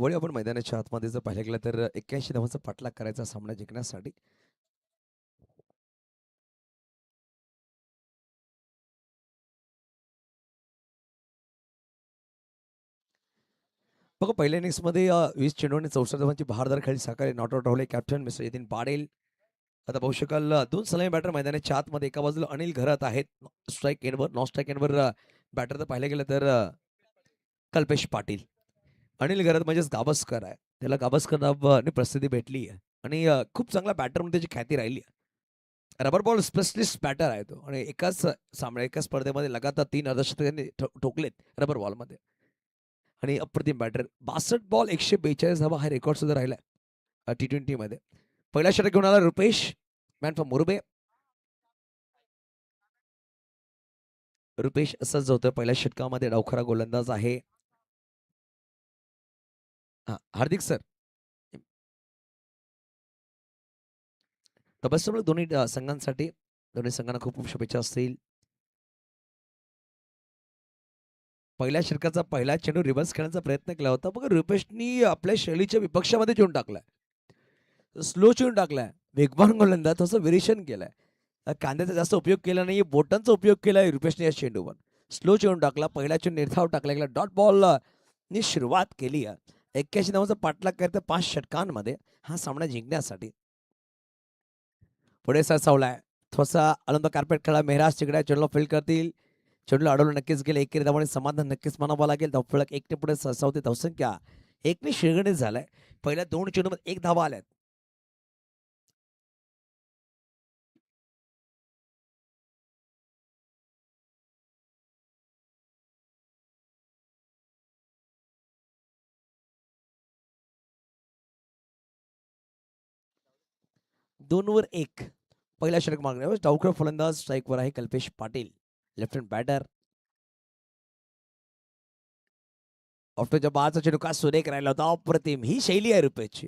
वळी आपण मैदानाच्या आतमध्ये जर पाहिलं गेलं तर 81 धावांचा पाठलाग करायचा सामना जिंकण्यासाठी. बघा पहिल्या इनिंग्समध्ये 20 चेंडू आणि 64 धावांची बहारदार खेळी साकारली. नॉट आउट राहिले कॅप्टन मिस्टर यतीन पाटील. आता पाहू शकाल 2 सलामी बॅटर मैदानाच्या आतमध्ये. एका बाजूला अनिल घरात आहेत स्ट्राईक एंडवर. नॉन स्ट्राईक एंडवर बॅटर जर पाहिलं गेलं तर कल्पेश पाटील. अनिल घरात म्हणजेच गावस्कर आहे. त्याला गावस्कर नावाने प्रसिद्धी भेटली आहे आणि खूप चांगला बॅटर म्हणून त्याची ख्याती राहिली आहे. रबर बॉल स्पेशलिस्ट बॅटर आहे तो आणि एकाच स्पर्धेमध्ये लगातार 3 अर्धशतकांनी ठोकलेत रबर बॉलमध्ये आणि अप्रतिम बॅटर. 62 बॉल 142 धावा हा रेकॉर्ड सुद्धा राहिला T20 मध्ये. पहिला षटक घेऊन आला रुपेश मॅन फ्रॉम मुरुबे. रुपेश असंच होतं पहिल्या षटकामध्ये डावखरा गोलंदाज आहे. हार्दिक सर तबसमुळे दोन्ही संघांसाठी दोन्ही संघांना खूप खूप शुभेच्छा असतील. पहिल्या षटकाचा पहिला चेंडू रिव्हर्स खेळण्याचा प्रयत्न केला होता. बघा रुपेशनी आपल्या शैलीच्या विपक्षामध्ये चेंडू टाकलाय. स्लो चेंडू टाकलाय. वेगवान गोलंदाज तसं विरेचन केलंय. कांद्याचा जास्त उपयोग केला नाही. बोटांचा उपयोग केलाय रुपेशने या चेंडूवर. स्लो चेंडू टाकला. पहिला चेंडू निर्धाव टाकला गेला. डॉट बॉल नी सुरुवात केली आहे. 81 धावांचा पाठलाग करत 5 षटकांमध्ये हा सामना जिंकण्यासाठी. पुढे सरसावलाय थोसा अलंद कार्पेट खेळा. मेहराज चिगड्या चेंडूला फील्ड करतील. चेंडूला अडवलं नक्कीच गेले. एकेरी धावाने समाधान नक्कीच मानावं लागेल. धावफलक 1 ने पुढे सरसावते. धावसंख्या 1 ने शिळगणित झालाय. पहिल्या 2 चेंडूमध्ये 1 धावा आल्यात. दोनवर 1 पहिला षटक मागण्यावर डावखुरा फलंदाज स्ट्राईकवर आहे Kalpesh Patil left hand batter. ऑफ्टरच्या बारचा चेंडू का सुरेख राहिला होता. अप्रतिम ही शैली आहे रुपेशची.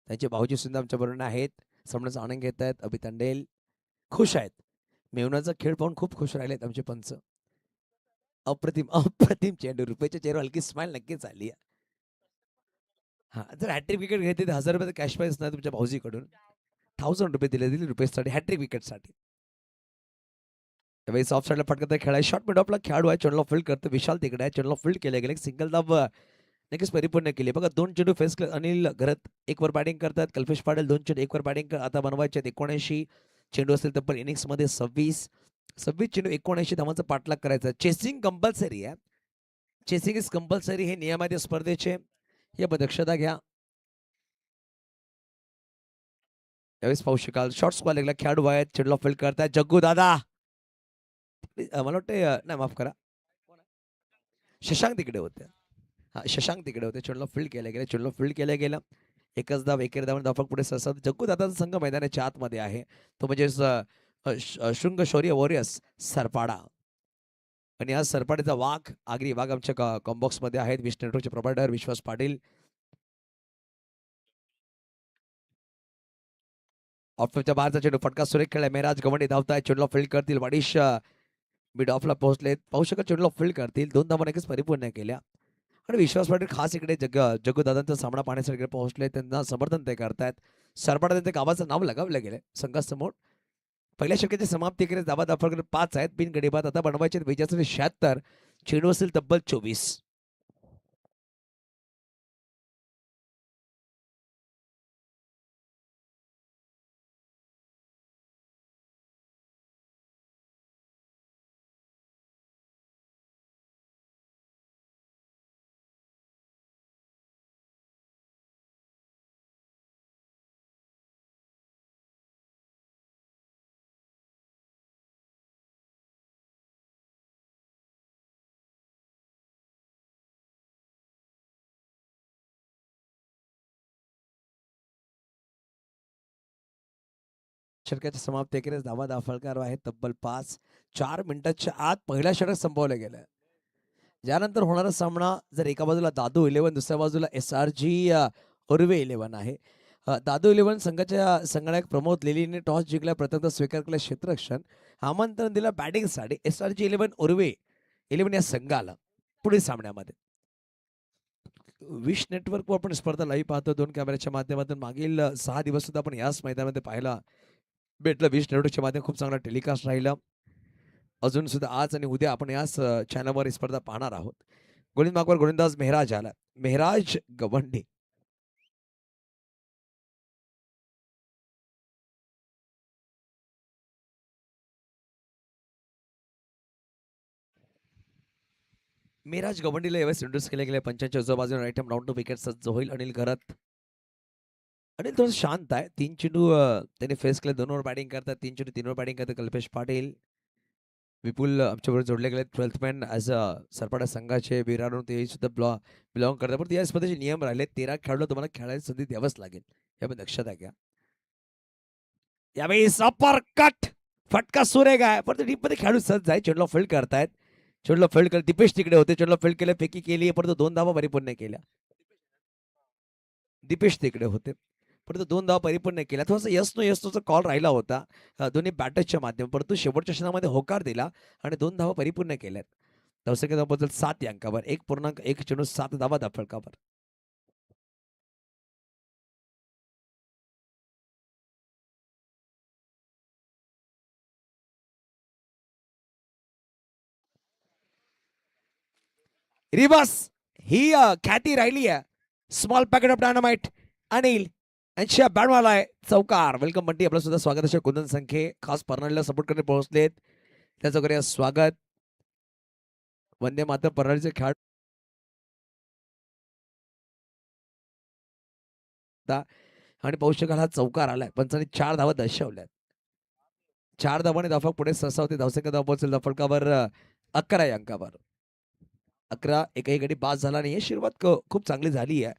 त्यांचे भाऊजी सुद्धा आमच्या बरोबर आहेत. सामन्याचा आनंद घेत आहेत. अभि तांडेल खुश आहेत. मेवनाचा खेळ पाहून खूप खुश राहिलेत आमचे पंच. अप्रतिम अप्रतिम चेंडू. रुपेशच्या चेहऱ्यावर हलकी स्माइल नक्कीच आली आहे. हा जर हॅट्रिक विकेट घेते तर 1000 रुपये कॅश प्राइज नाही तुमच्या भाऊजीकडून. 1000 रुपये दिले रुपेशसाठी हॅट्रिक विकेटसाठी. त्यावेळी ऑफ साईडला फटकत खेळाय. शॉर्ट मिड ऑफला खेळाडू आहे. चेंडूला फील्ड करतो. विशाल तिकडे आहे. चेंडूला फील्ड केले गेले. सिंगल धाव नक्कीच परिपूर्ण केली. बघा 2 चेंडू फेस अनिल घरत 1 वर बॅटिंग करतात. कल्पेश पाटील 2 चेंडू 1 वर बॅटिंग आता बनवायचे 79 चेंडू असतील तर पण इनिंग्समध्ये 26 चेंडू 79 धावांचा पाठलाग करायचा. चेसिंग कंपल्सरी आहे. चेसिंग इज कंपल्सरी हे नियम आहेत स्पर्धेचे. या दक्षता घ्या. यावेळेस पाहू शकाल शॉर्ट स्क्वेअर लेगला खेळाडू आहेत. चेंडूला फील्ड करतायत जग्गू दादा. मला वाटतं नाही माफ करा शशांक तिकडे होते. हा शशांक तिकडे होते. चेंडूला फील्ड केल्या गेल्या. चेंडूला फील्ड केल्या गेला. एकच धाव एकेरी धाव धावफलक पुढे सरसावत. जग्गू दादाचा संघ मैदानाच्या आतमध्ये आहे. तो म्हणजे शृंग शौर्य वॉरियर्स सरपाडा आणि आज सरपाड्याचा वाघ आगरी वाघ आमच्या कॉम्बॉक्स मध्ये आहेत. विश नेटवर्कचे प्रोव्हायडर विश्वास पाटील. ऑफच्या बाहेरचा चेंडू फटका सुरेख खेळला. मेहराज गवंडी धावताय. चेंडूला फील्ड करतील. वाडिश मिड ऑफला पोहोचलेत. पाहू शकत चेंडूला फील्ड करतील. 2 धावा नक्कीच परिपूर्ण केल्या आणि विश्वास पाटील खास इकडे जग्गू दादांचा सामना पाहण्यासाठी पोहोचले. त्यांना समर्थन ते करतायत. सरपाडा त्यांच्या गावाचं नाव लगावलं गेलं संघासमोर. पहिल्या षटकाची समाप्ती केली. धावा दाखल 5 आहेत. 3 गडी बाद आता बनवायचे 76. चेंडू असेल तब्बल 24. षटकाची समाप्ती केली. धावा दाखल आहेत तब्बल 5. 4 मिनिटाच्या आत पहिला षटक संपवलं गेलं. यानंतर होणारा सामना जर एका बाजूला दादू 11 दुसऱ्या बाजूला SRG उर्वे 11 आहे. दादू 11 संघाच्या संगणक प्रमोद लेलीने टॉस जिंकला. प्रथमतः स्वीकार केला क्षेत्ररक्षण. आमंत्रण दिलं बॅटिंगसाठी SRG 11 उर्वे 11 या संघाला पुढील सामन्यामध्ये. विश नेटवर्कवर आपण स्पर्धा लाईव्ह पाहतो 2 कॅमेऱ्याच्या माध्यमातून. मागील 6 दिवस सुद्धा आपण याच मैदानामध्ये पाहायला भेटलं. विश नेटवर्कच्या माध्यमातून खूप चांगला टेलिकास्ट राहिला. अजून सुद्धा आज आणि उद्या आपण याच चॅनलवर ही स्पर्धा पाहणार आहोत. गोविंद मागवर गोविंदास मेहराज आला. मेहराज गवंडी. मेहराज गवंडीला यावेळेस इंट्रोड्यूस केले गेले. पंचांच्या उजव्या बाजूने right hand round to wicket सज्ज होईल अनिल घरत. अनिल थोडं शांत आहे. 3 चेंडू त्याने फेस केले. 2 ओव्हर बॅटिंग करतात. 3 चेंडू 3 ओव्हर बॅटिंग करतात कल्पेश पाटील. विपुल आमच्याबरोबर जोडले गेले. 12th मॅन ॲज अ सरपाटा संघाचे विराडून ते सुद्धा बिलॉंग करतात. पण या स्पर्धेचे नियम राहिले. 13 खेळाडू तुम्हाला खेळायला संधी द्यावंच लागेल. यामध्ये लक्षात घ्या. यावेळी अपर कट फटका सुरेख आहे. पण डीपमध्ये खेळाडू सज्ज आहे. चेंडूला फील्ड करतायत. चेंडूला फील्ड कर दीपेश तिकडे होते. चेंडूला फील्ड केलं. फेकी केली. परंतु 2 धावा परिपूर्ण केल्या. दीपेश तिकडे होते. परंतु 2 धावा परिपूर्ण केल्या. थोडासा यस नो यस नोचा कॉल राहिला होता दोन्ही बॅटर्सच्या माध्यमातून. परंतु शेवटच्या क्षणामध्ये होकार दिला आणि 2 धावा परिपूर्ण केल्यात. धावसंख्या बद्दल 7 या अंकावर 1.1 चेंडू 7 धावा धाफळकावर. रिवर्स ही ख्याती राहिली आहे. Small packet of dynamite Anil यांच्या बॅटवाला आहे चौकार. वेलकम बंटी आपलं सुद्धा स्वागत असेल. कुंदन संख्ये खास परनाळीला सपोर्ट करणे पोहोचलेत. त्याचं करूया स्वागत. वंदे मातरम परनाळीचे खेळाडू आणि पाहू शकाल हा चौकार आलाय. पंचांनी 4 धावा दर्शवल्यात. 4 धावांनी धावफलक पुढे सरसावते. धावसंख्या धाव पोहोचेल धावफलकावर 11 या अंकावर. 11 एकही गडी बाद झाला नाहीये. सुरुवात खूप चांगली झाली आहे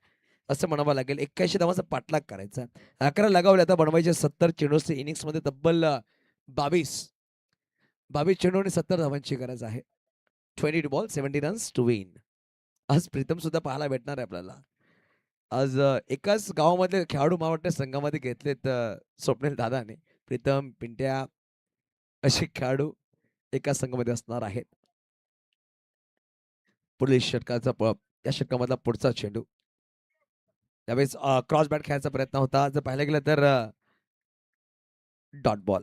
असं म्हणावं लागेल. 81 धावांचा पाठलाग करायचा. 11 लगावले आता बनवायचे 70 चेंडूचे इनिंग्स मध्ये तब्बल 22 चेंडू आणि 70 धावांची गरज आहे. 20 to ball 70 runs to win. आज प्रीतम सुद्धा पाहायला भेटणार आहे आपल्याला. आज एकाच गावामधले खेळाडू मला वाटतं संघामध्ये घेतलेत स्वप्नील दादाने. प्रीतम पिंट्या असे खेळाडू एका संघामध्ये असणार आहेत. पुढील षटकाचा या षटकामधला पुढचा चेंडू त्यावेळेस क्रॉस बॅट खेळायचा प्रयत्न होता. जर पाहायला गेलं तर डॉट बॉल.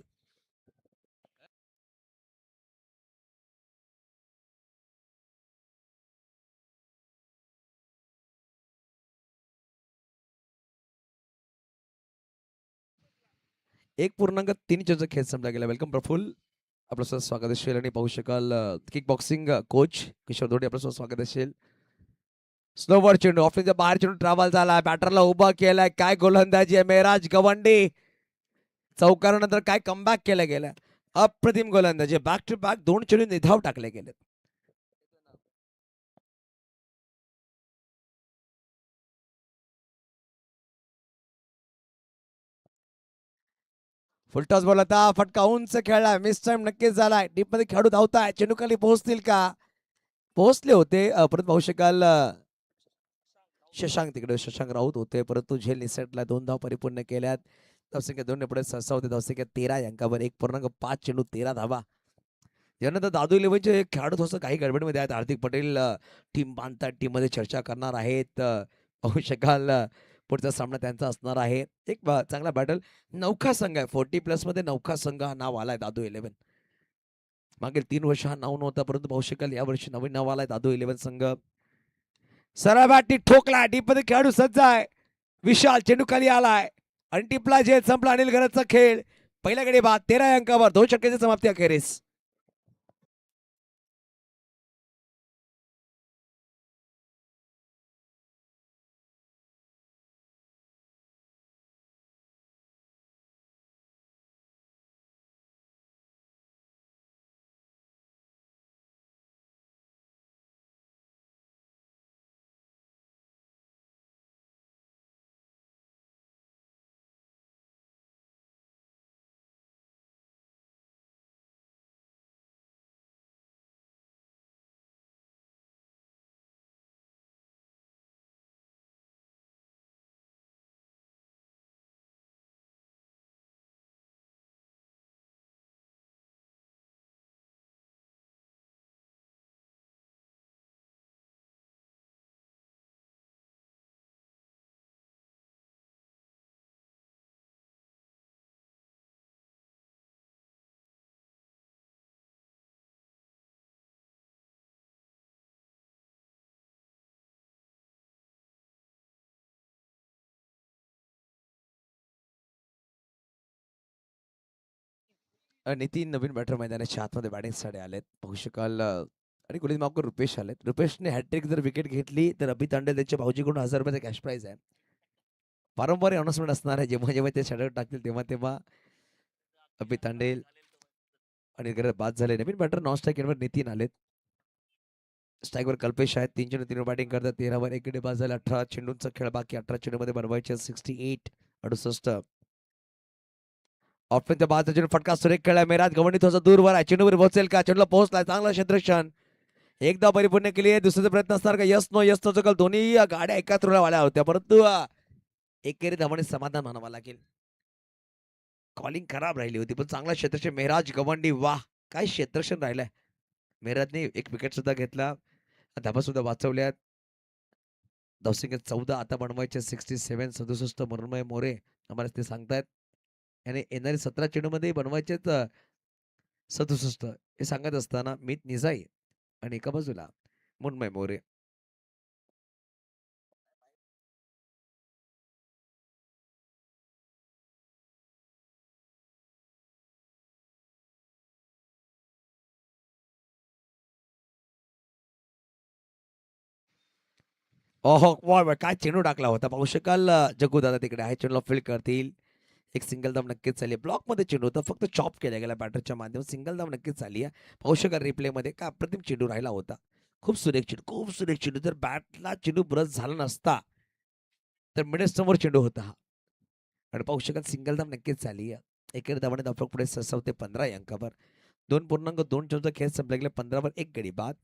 एक पूर्णांक 3 चेंडूचा खेळ संपला गेला. वेलकम प्रफुल्ल आपलं सुद्धा स्वागत असेल. आणि पाहू शकाल किक बॉक्सिंग कोच किशोर धोडे आपलं सुद्धा स्वागत असेल. स्लोवर चेंडू ऑफिसच्या बाहेर चेंडू ट्रॅव्हल झाला. बॅटरला उभा केलाय. काय गोलंदाजी आहे मेहराज गवंडी. चौकारानंतर काय कमबॅक केलं गेलं. अप्रतिम गोलंदाजी. बॅक टू बॅक 2 चेंडू निधाव टाकले गेले. फुलटॉस बॉल होता. फटका उंच खेळला. मिस टाइम नक्कीच झालाय. डीप मध्ये खेळाडू धावताय. चेंडू खाली पोहोचतील का. पोहोचले होते. परत पाहू शकाल शशांक तिकडे शशांक राऊत होते. परंतु झेल निसटला. 2 धाव परिपूर्ण केल्यात. धावसंख्या 2 पुढे सहसा होते. धावसंख्या 13 या अंकावर 1.5 चेंडू 13 धावा. यानंतर दादू इलेव्हनचे खेळाडू थोडंसं काही गडबडमध्ये आहेत. हार्दिक पटेल टीम बांधतात. टीम मध्ये चर्चा करणार आहेत. पाहू शकाल पुढचा सामना त्यांचा असणार आहे. एक चांगला बॅटल. नौखा संघ आहे. 40+ मध्ये नौखा संघ हा नाव आलाय दादू इलेव्हन. मागील 3 वर्ष हा नाव नव्हता. परंतु पाहू शकाल या वर्षी नवीन नाव आलाय दादू इलेव्हन संघ. सरळ बॅटी ठोकला. डीप मध्ये खेळाडू सज्ज आहे. विशाल चेंडू खाली आलाय आणि टिपला झेल संपला. अनिल घरतचा खेळ. पहिल्या गडी बाद 13 अंकावर 2 षटकांची समाप्ती अखेरीस. नितीन नवीन बॅटर मैदानाच्या आतमध्ये बॅटिंगसाठी आलेत पाहू शकाल आणि कुलीन मागून रुपेश आलेत. रुपेशने हॅट्रिक जर विकेट घेतली तर अभि तांडे त्यांच्या भाऊजीकडून 1000 रुपयाचा कॅश प्राइज आहे. वारंवार अनाउन्समेंट असणार आहे जेव्हा जेव्हा ते शटर टाकतील तेव्हा तेव्हा अभि तांडेल आणि बाद झाले. नवीन बॅटर नॉन स्ट्राईक नितीन आलेत. स्ट्राईकवर कल्पेश आहेत. 3 चेंडू 3 बॅटिंग करतात. 13 एक गडी बाद झाले. 18 चेंडूंचा खेळ बाकी. 18 चेंडूमध्ये बनवायचे 68 68. ऑफच्या बाजूचा चेंडू फटका सुरेख खेळला. मेराज गवंडी थोडासा दूरवर आहे. चेंडूवर पोहोचेल का? चेंडूला पोहोचलाय. चांगला क्षेत्ररक्षण. एकदा परिपूर्ण केली आहे. दुसऱ्याचा प्रयत्न असणार का? यस नो यस नो चकल दोन्ही गाड्या एकाच रुळावाल्या होत्या परंतु एकेरी धावाने समाधान मानावं लागेल. कॉलिंग खराब राहिली होती पण चांगला क्षेत्ररक्षण मेहराज गवंडी. वाह काय क्षेत्ररक्षण राहिलंय. मेहराजने एक विकेट सुद्धा घेतला. धाबा सुद्धा वाचवल्यात. धावसंख्या 14 आता बनवायचे 67 67. मृण्मय मोरे आम्हाला ते सांगतायत याने येणारे 17 चेंडूमध्ये बनवायचेच 67 हे सांगत असताना मीत निजाई आणि एका बाजूला मृण्मय मोरे. ओहो वा काय चेंडू टाकला होता पाहू शकाल. जग्गू दादा तिकडे आहे. चेंडूला फील्ड करतील. एक सिंगल धाव नक्कीच झाली. ब्लॉक मध्ये चेंडू होता फक्त चॉप केला गेला बॅटरच्या माध्यमातून. सिंगल धाव नक्कीच झाली आहे. पाहू शकाल रिप्ले मध्ये काय अप्रतिम चेंडू राहिला होता. खूप सुरेख चेंडू खूप सुरेख चेंडू. जर बॅटला चेंडू ब्रश झाला नसता तर मिडल समोर चेंडू होता हा. आणि पाहू शकाल सिंगल धाव नक्कीच झाली. एकेरी धावाने धावफलक पुढे सरसावते 15 या अंकावर. 2.2 चेंडूचा खेळ संपला गेला. 15 एक गडी बाद.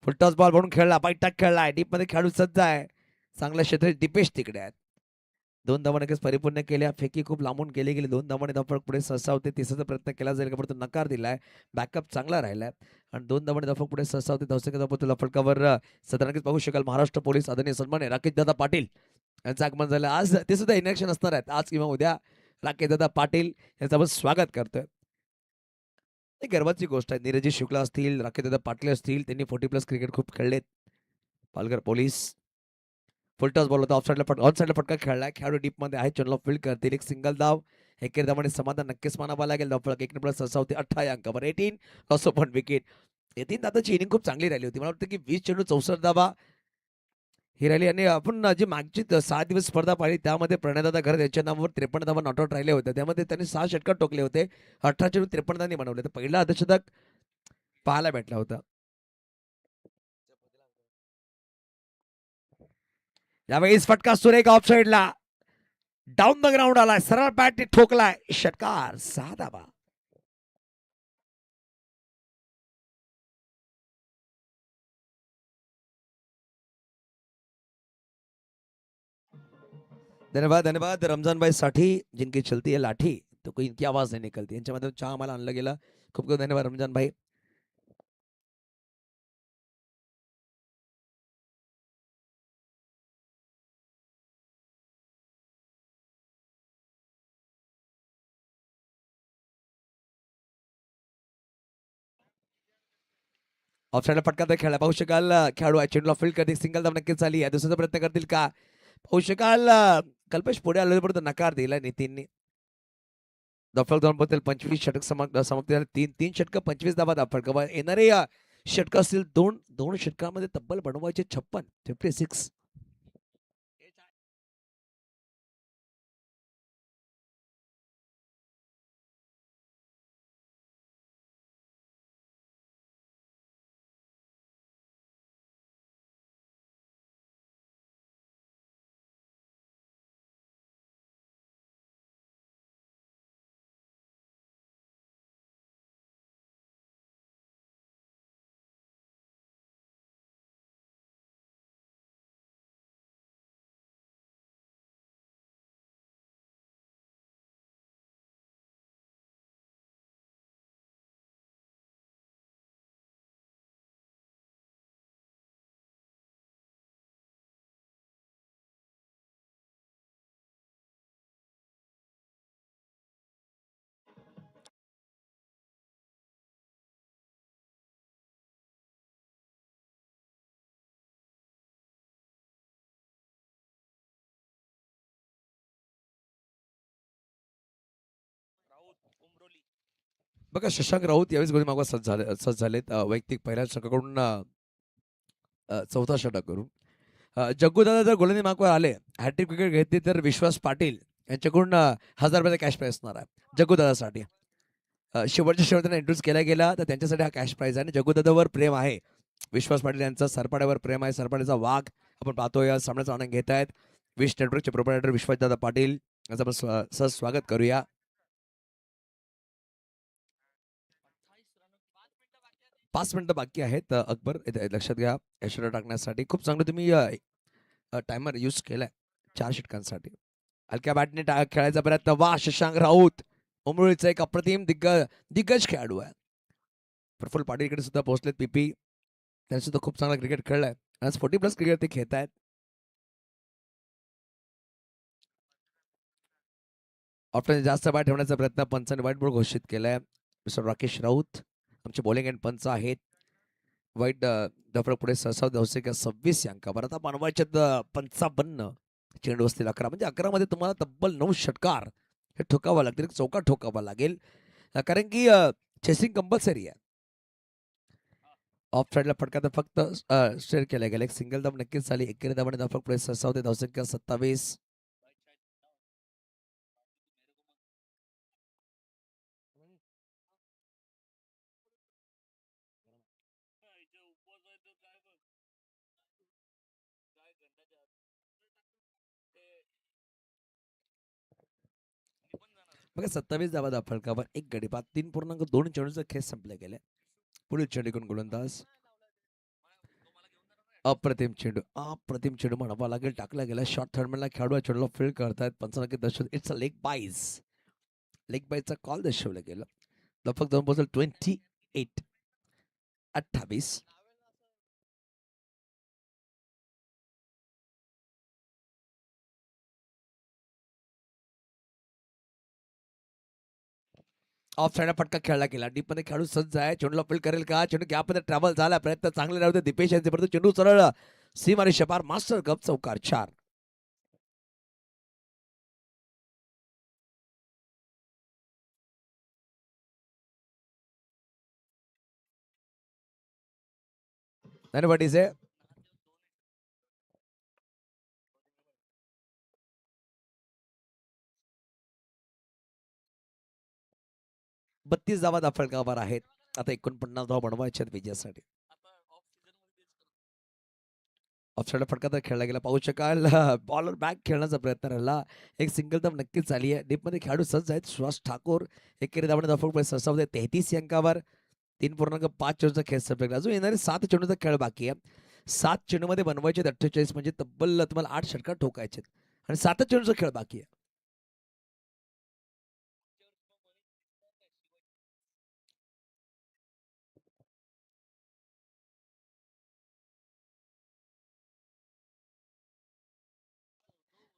फुलटॉस बॉल म्हणून खेळला. बैठक खेळलाय. डीप मध्ये खेळाडू सज्ज आहे. चांगल्या क्षेत्रात दीपेश तिकडे आहेत. 2 धावा नक्कीच परिपूर्ण केल्या. फेकी खूप लांबून केली गेली. 2 धावाने धावफलक पुढे सरसावते. तिसऱ्याचा प्रयत्न केला जाईल का परंतु नकार दिलाय. बॅकअप चांगला राहिलाय आणि 2 धावाने धावफलक पुढे सरसावते. धावसंख्या धावपतुला फलकावर सध्या नक्कीच पाहू शकाल महाराष्ट्र पोलीस आदरणीय सन्मान्य राकेश दादा पाटील यांचं आगमन झालं. आज ते सुद्धा इनेक्शन असणार आहेत. आज किंवा उद्या राकेश दादा पाटील यांचं आपण स्वागत करतोय. एक गर्वाची गोष्ट आहे. नीरजी शुक्ला असतील राकेश दादा पाटील असतील त्यांनी 40+ क्रिकेट खूप खेळलेत. पालघर पोलीस. फुलटॉस बॉल होता. ऑफ साईडला फटका खेळलाय. खेळाडू डीप मध्ये आहे. चेंडूला फील्ड करतील. एक सिंगल धाव. एकेरी धावाने समाधान नक्कीच मानावं लागेल. धावफलक 1 प्लस सरसावते 18 अंकावर. 18 loss of 1 wicket. येथील दादाची इनिंग खूप चांगली राहिली होती. मला वाटतं की 20 चेंडू 64 धावा ही राहिली आणि आपण जी मागची 6 दिवस स्पर्धा पाहिली त्यामध्ये प्रणयदादा घरत यांच्या नावावर 53 धावा नॉट आउट राहिले होते. त्यामध्ये त्यांनी 6 षटकार टोकले होते. 18 चेंडू 53 धावांनी बनवले. तर पहिला अर्धशतक पाहायला भेटला होता. यावेळेस फटका सुरेख ऑफ साईडला डाऊन द ग्राउंड आलाय. सरळ बॅट ठोकलाय. षटकार 6 धावा. धन्यवाद धन्यवाद रमजान भाई साठी जिनकी चलती है लाठी तो कोई इनकी आवाज नहीं निकलती. यांच्या मध्ये चहा आम्हाला आणलं गेलं. खूप खूप धन्यवाद रमजान भाई. ऑफसाईडला फटका तर खेळला पाहू शकाल. खेळाडू चेंडूला फील्ड करतील. सिंगल धाव नक्कीच झाली आहे. दुसऱ्याचा प्रयत्न करतील का पाहू शकाल. कल्पेश पुढे आले परंतु नकार दिला नितीनने. धावफलक 25 षटक समाप्त झाले. 3 षटक 25 धावा धावफलक येणारे षटक असतील 2 षटकांमध्ये तब्बल बनवायचे 56. बघा शशांक राऊत यावेळेस गोळी मागवा सज्ज झालेत वैयक्तिक पहिल्या षटकाकडून चौथा षटक करून जग्गूदादा जर गोलंदाजी मागवर आले हॅट्रिक विकेट घेतली तर विश्वास पाटील यांच्याकडून 1000 रुपयाचा कॅश प्राईज असणार आहे जग्गूदादासाठी. शेवटच्या शेवटला इंट्रोड्यूस केला गेला तर त्यांच्यासाठी हा कॅश प्राईज आहे आणि जग्गूदादावर प्रेम आहे. विश्वास पाटील यांचा सरपाड्यावर प्रेम आहे. सरपाड्याचा वाघ आपण पाहतोय या सामन्याचा आनंद घेत आहेत. विश नेटवर्कचे प्रोप्रायटर विश्वासदादा पाटील यांचं आपण सहज स्वागत करूया. 5 मिनिटं बाकी आहेत. अकबर इथे लक्षात घ्या यशोदा टाकण्यासाठी खूप चांगलं तुम्ही टायमर यूज केलाय 4 षटकांसाठी. हलक्या बॅटने खेळायचा प्रयत्न. वा शशांक राऊत उमरोळीचा एक अप्रतिम दिग्गज खेळाडू आहे. प्रफुल्ल पाटील इकडे सुद्धा पोहोचलेत. पीपी त्यांनी सुद्धा खूप चांगला क्रिकेट खेळलाय. आज 40+ क्रिकेट ते खेळत आहेत. ऑप्शन जास्त बाय ठेवण्याचा प्रयत्न पंचाने व्हाईट बोर्ड घोषित केलाय. मिस्टर राकेश राऊत आमचे बॉलिंग अँड पंच आहेत. वाईट दफरक पुढे सहसा 26 अंकावर. आता बनवायचे 55 चेंडू असतील 11 म्हणजे 11 मध्ये तुम्हाला तब्बल 9 षटकार हे ठोकावं लागतील. चौका ठोकावा लागेल कारण की चेसिंग कंपल्सरी आहे. ऑफ साईडला फटका तर फक्त स्ट्रेट केला गेला. एक सिंगल धाव नक्कीच झाली. एकेरी धावाने दफरक पुढे सहसा होते 27. बघा 27 धावा फलकावर 1 गडी बाद 3.2 चेंडूचा खेळ संपले गेले. पुढील चेंडूकडून गोलंदाज अप्रतिम चेंडू म्हणावा लागेल. टाकला गेला. शॉर्ट थर्डमॅनला खेळाडू चेंडूला फील्ड करतायत. पंचांनी दर्शवत इट्स अ लेग बाईजचा कॉल दर्शवला गेला. दफक 2 पोहोचल 28. ऑफ साईड फटका खेळला गेला. डीप मध्ये खेळाडू सज्ज आहे. चेंडूला फील्ड करेल का. चेंडू गॅपमध्ये ट्रॅव्हल झाला. प्रयत्न चांगले राहते दीपेश यांचे परंतु चेंडू सरळ सीम आणि शपार मास्टर कप चौकार 4. धन्यवाद डीजे. 32 धावा दाफळकावर आहेत. आता 49 धावा बनवायचे आहेत विजयासाठी. ऑफसाईडला फटका तर खेळला गेला. पाहू शकाल बॉलर बॅक खेळण्याचा प्रयत्न राहिला. एक सिंगल धाव नक्कीच झाली आहे. डीपमध्ये खेळाडू सज्ज आहेत. सुहास ठाकूर एकेरी धावाने दफक सरसावते 33 अंकावर. 3.5 चेंडूचा खेळ संपला. अजून येणारे 7 चेंडूचा खेळ बाकी आहे. 7 चेंडूमध्ये बनवायचे 48 म्हणजे तब्बल तुम्हाला 8 षटकार ठोकायचे आणि 7 चेंडूचा खेळ बाकी आहे.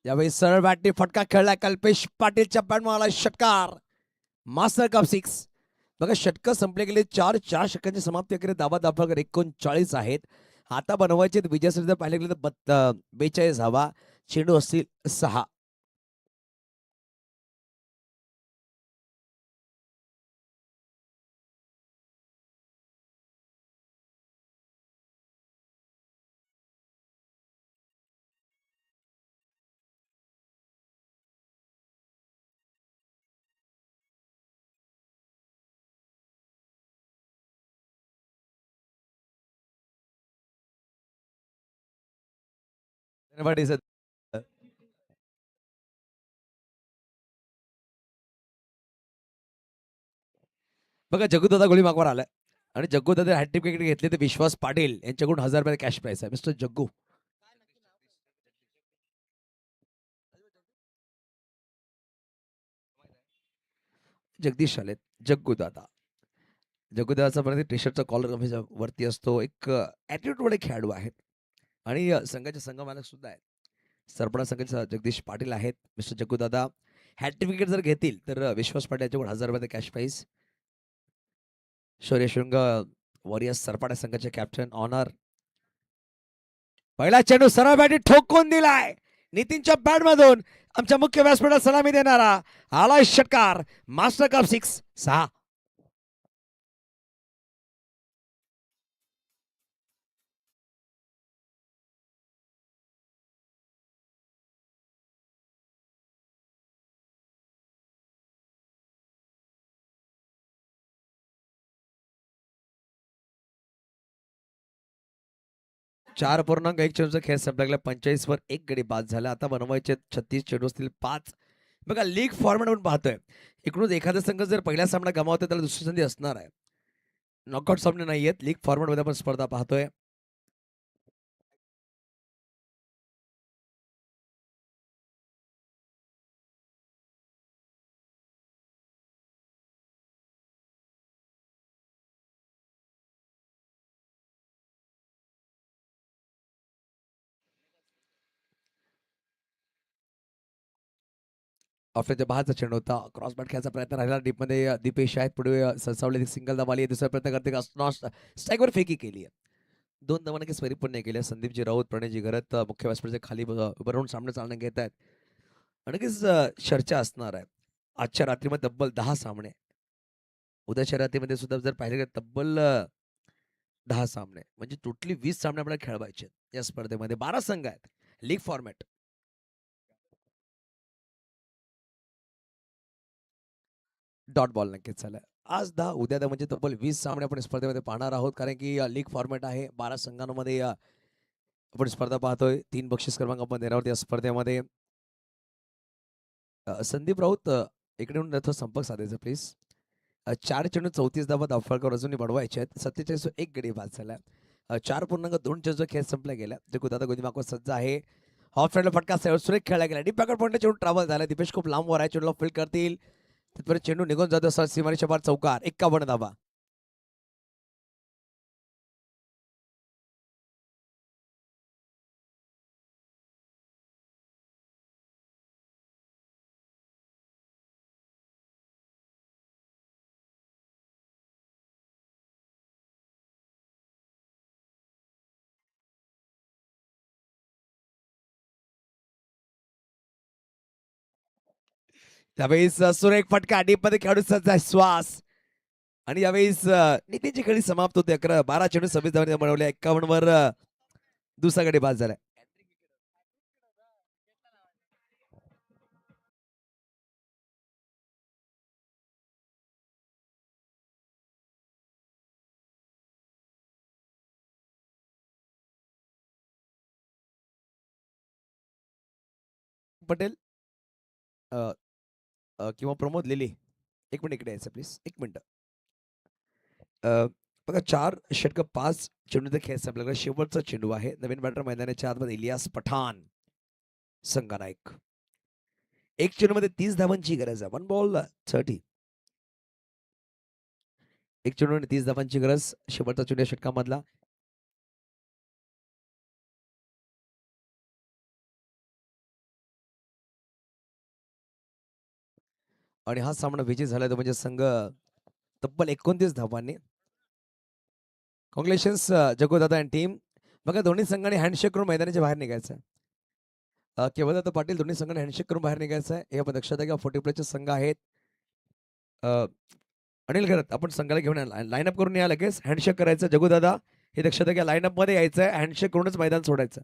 यावेळी सरळ बॅटने फटका खेळला. कल्पेश पाटीलच्या बॅटमाला षटकार. Master cup 6. बघा षटक संपले गेले. 4 षटकांची समाप्ती अखेर धावा दाफळकर 39 आहेत. आता बनवायचे विजयासाठी पाहिले गेले तर 42 धावा. चेंडू असतील 6. बघा जग्गूदादा गोळी मागवर आलाय आणि जग्गूदादा हॅट्रिक विकेट घेतली तर विश्वास पाटील यांच्याकडून 1000 रुपये कॅश प्राइस आहे. मिस्टर जग्गू जगदीश आलेत. जग्गूदादाचा पर्यंत टी शर्टचा कॉलर वरती असतो. एक ॲटिट्यूड वाले खेळाडू आहेत आणि संघाचे संघमालक सुद्धा आहेत. सरपणा संघाचे जगदीश पाटील आहेत. मिस्टर जग्गूदादा हॅट्रिक विकेट जर घेतील तर विश्वास पाटील यांच्याकडून 1000 रुपये कॅश प्राइस. शौर्यशृंग वॉरियर्स सरपाडा संघाचे कॅप्टन ऑनर. पहिला चेंडू सरळ बॅटी ठोकून दिलाय. नितीनच्या बॅट मधून आमच्या मुख्य व्यासपीठाला सलामी देणारा आला षटकार. Master cup 6. 4.1 चेंडूचा खेळ संपला 45 वर 1 गडी बाद झाला. आता बनवायचे 36 चेंडू असतील 5. बघा लीग फॉर्मॅट आपण पाहतोय. इकडून एखादा संघ जर पहिला सामना गमावतोय त्याला दुसरी संधी असणार आहे. नॉकआउट सामने नाही आहेत. लीग फॉर्मॅटमध्ये आपण स्पर्धा पाहतोय. ऑफिसच्या बाहेरचा चेंडू होता. क्रॉस बॅट खेळायचा प्रयत्न राहिला. डीपमध्ये दीपेश आहेत. पुढे सरसावले सिंगल दाब आली. दुसरा प्रयत्न करते स्ट्राईकवर फेकी केली आहे. 2 धावांना काही स्वरूप पण नाही केल्या. संदीपजी राऊत, प्रणयजी घरत मुख्य व्यासपीठाच्या खाली उभं राहून सामने चालणे घेत आहेत. आणखीच चर्चा असणार आहे. आजच्या रात्रीमध्ये तब्बल 10 सामने. उद्याच्या रात्रीमध्ये सुद्धा जर पाहिले गेलं तब्बल 10 सामने म्हणजे टोटली 20 सामने आपल्याला खेळवायचे आहेत. या स्पर्धेमध्ये 12 संघ आहेत. League format. डॉट बॉल नक्कीच झालं. आज 10 उद्या 10 म्हणजे तब्बल 20 सामने आपण स्पर्धेमध्ये पाहणार आहोत. कारण की लीग फॉर्मॅट आहे. 12 संघांमध्ये आपण स्पर्धा पाहतोय. 3 बक्षीस क्रमांक आपण देणार आहोत या स्पर्धेमध्ये. संदीप राऊत इकडे येऊन थोडा संपर्क साधायचा प्लीज. 4 चेंडू 34 धावा दाफळकर अजूनही बनवायचे आहेत. 47 1 गडी बाद झाला. 4.2 चेंडूचा खेळ संपला गेला. दादा गोदीमाको सज्ज आहे. हॉफ साईडला फटका सुरेख खेळला गेला. डीप पॉकेट पॉईंट चेंडू ट्रॅव्हल झाला. दीपेश खूप लांबवर आहे. चेंडूला फील्ड करतील. तिथपर्यंत चेंडू निघून जातो. सीमारेषा पार चौकार. 51 धावा. त्यावेळेस सुरेख फटका. डीपमध्ये खेळाडू सज्ज आहे. श्वास आणि यावेळेस नितीनची खेळी समाप्त होते. 12 चेंडू 26 धावांनी बनवले. 51 वर दुसरा गडी बाद झालाय. पटेल किंवा प्रमोद लेले 1 मिनिट इकडे यायचं प्लीज. 1 मिनिट. बघा 4 षटक 5 चेंडूचा खेळ संपला. शेवटचा चेंडू आहे. नवीन बॅटर मैदानाच्या आतमध्ये इलियास पठाण संघनायक. 1 चेंडूमध्ये 30 धावांची गरज आहे. 1 बॉल 30. 1 चेंडूमध्ये 30 धावांची गरज. शेवटचा चेंडू या षटकामधला. आणि हा सामना विजय झाला तो म्हणजे संघ तब्बल 29 धावांनी. Congratulations Jagodada and team. बघा दोन्ही संघाने हँडशेक करून मैदानाच्या बाहेर निघायचं आहे. केवलदत्त पाटील दोन्ही संघाने हँडशेक करून बाहेर निघायचं आहे. हे आपण लक्षात घ्या. 40 प्लेचे संघ आहेत. अनिल घरत आपण संघाला घेऊन लाईनअप करून या लगेच. हँडशेक करायचं. जगोदादा हे लक्षात घ्या. लाईनअप मध्ये यायचं आहे. हँडशेक करूनच मैदान सोडायचं.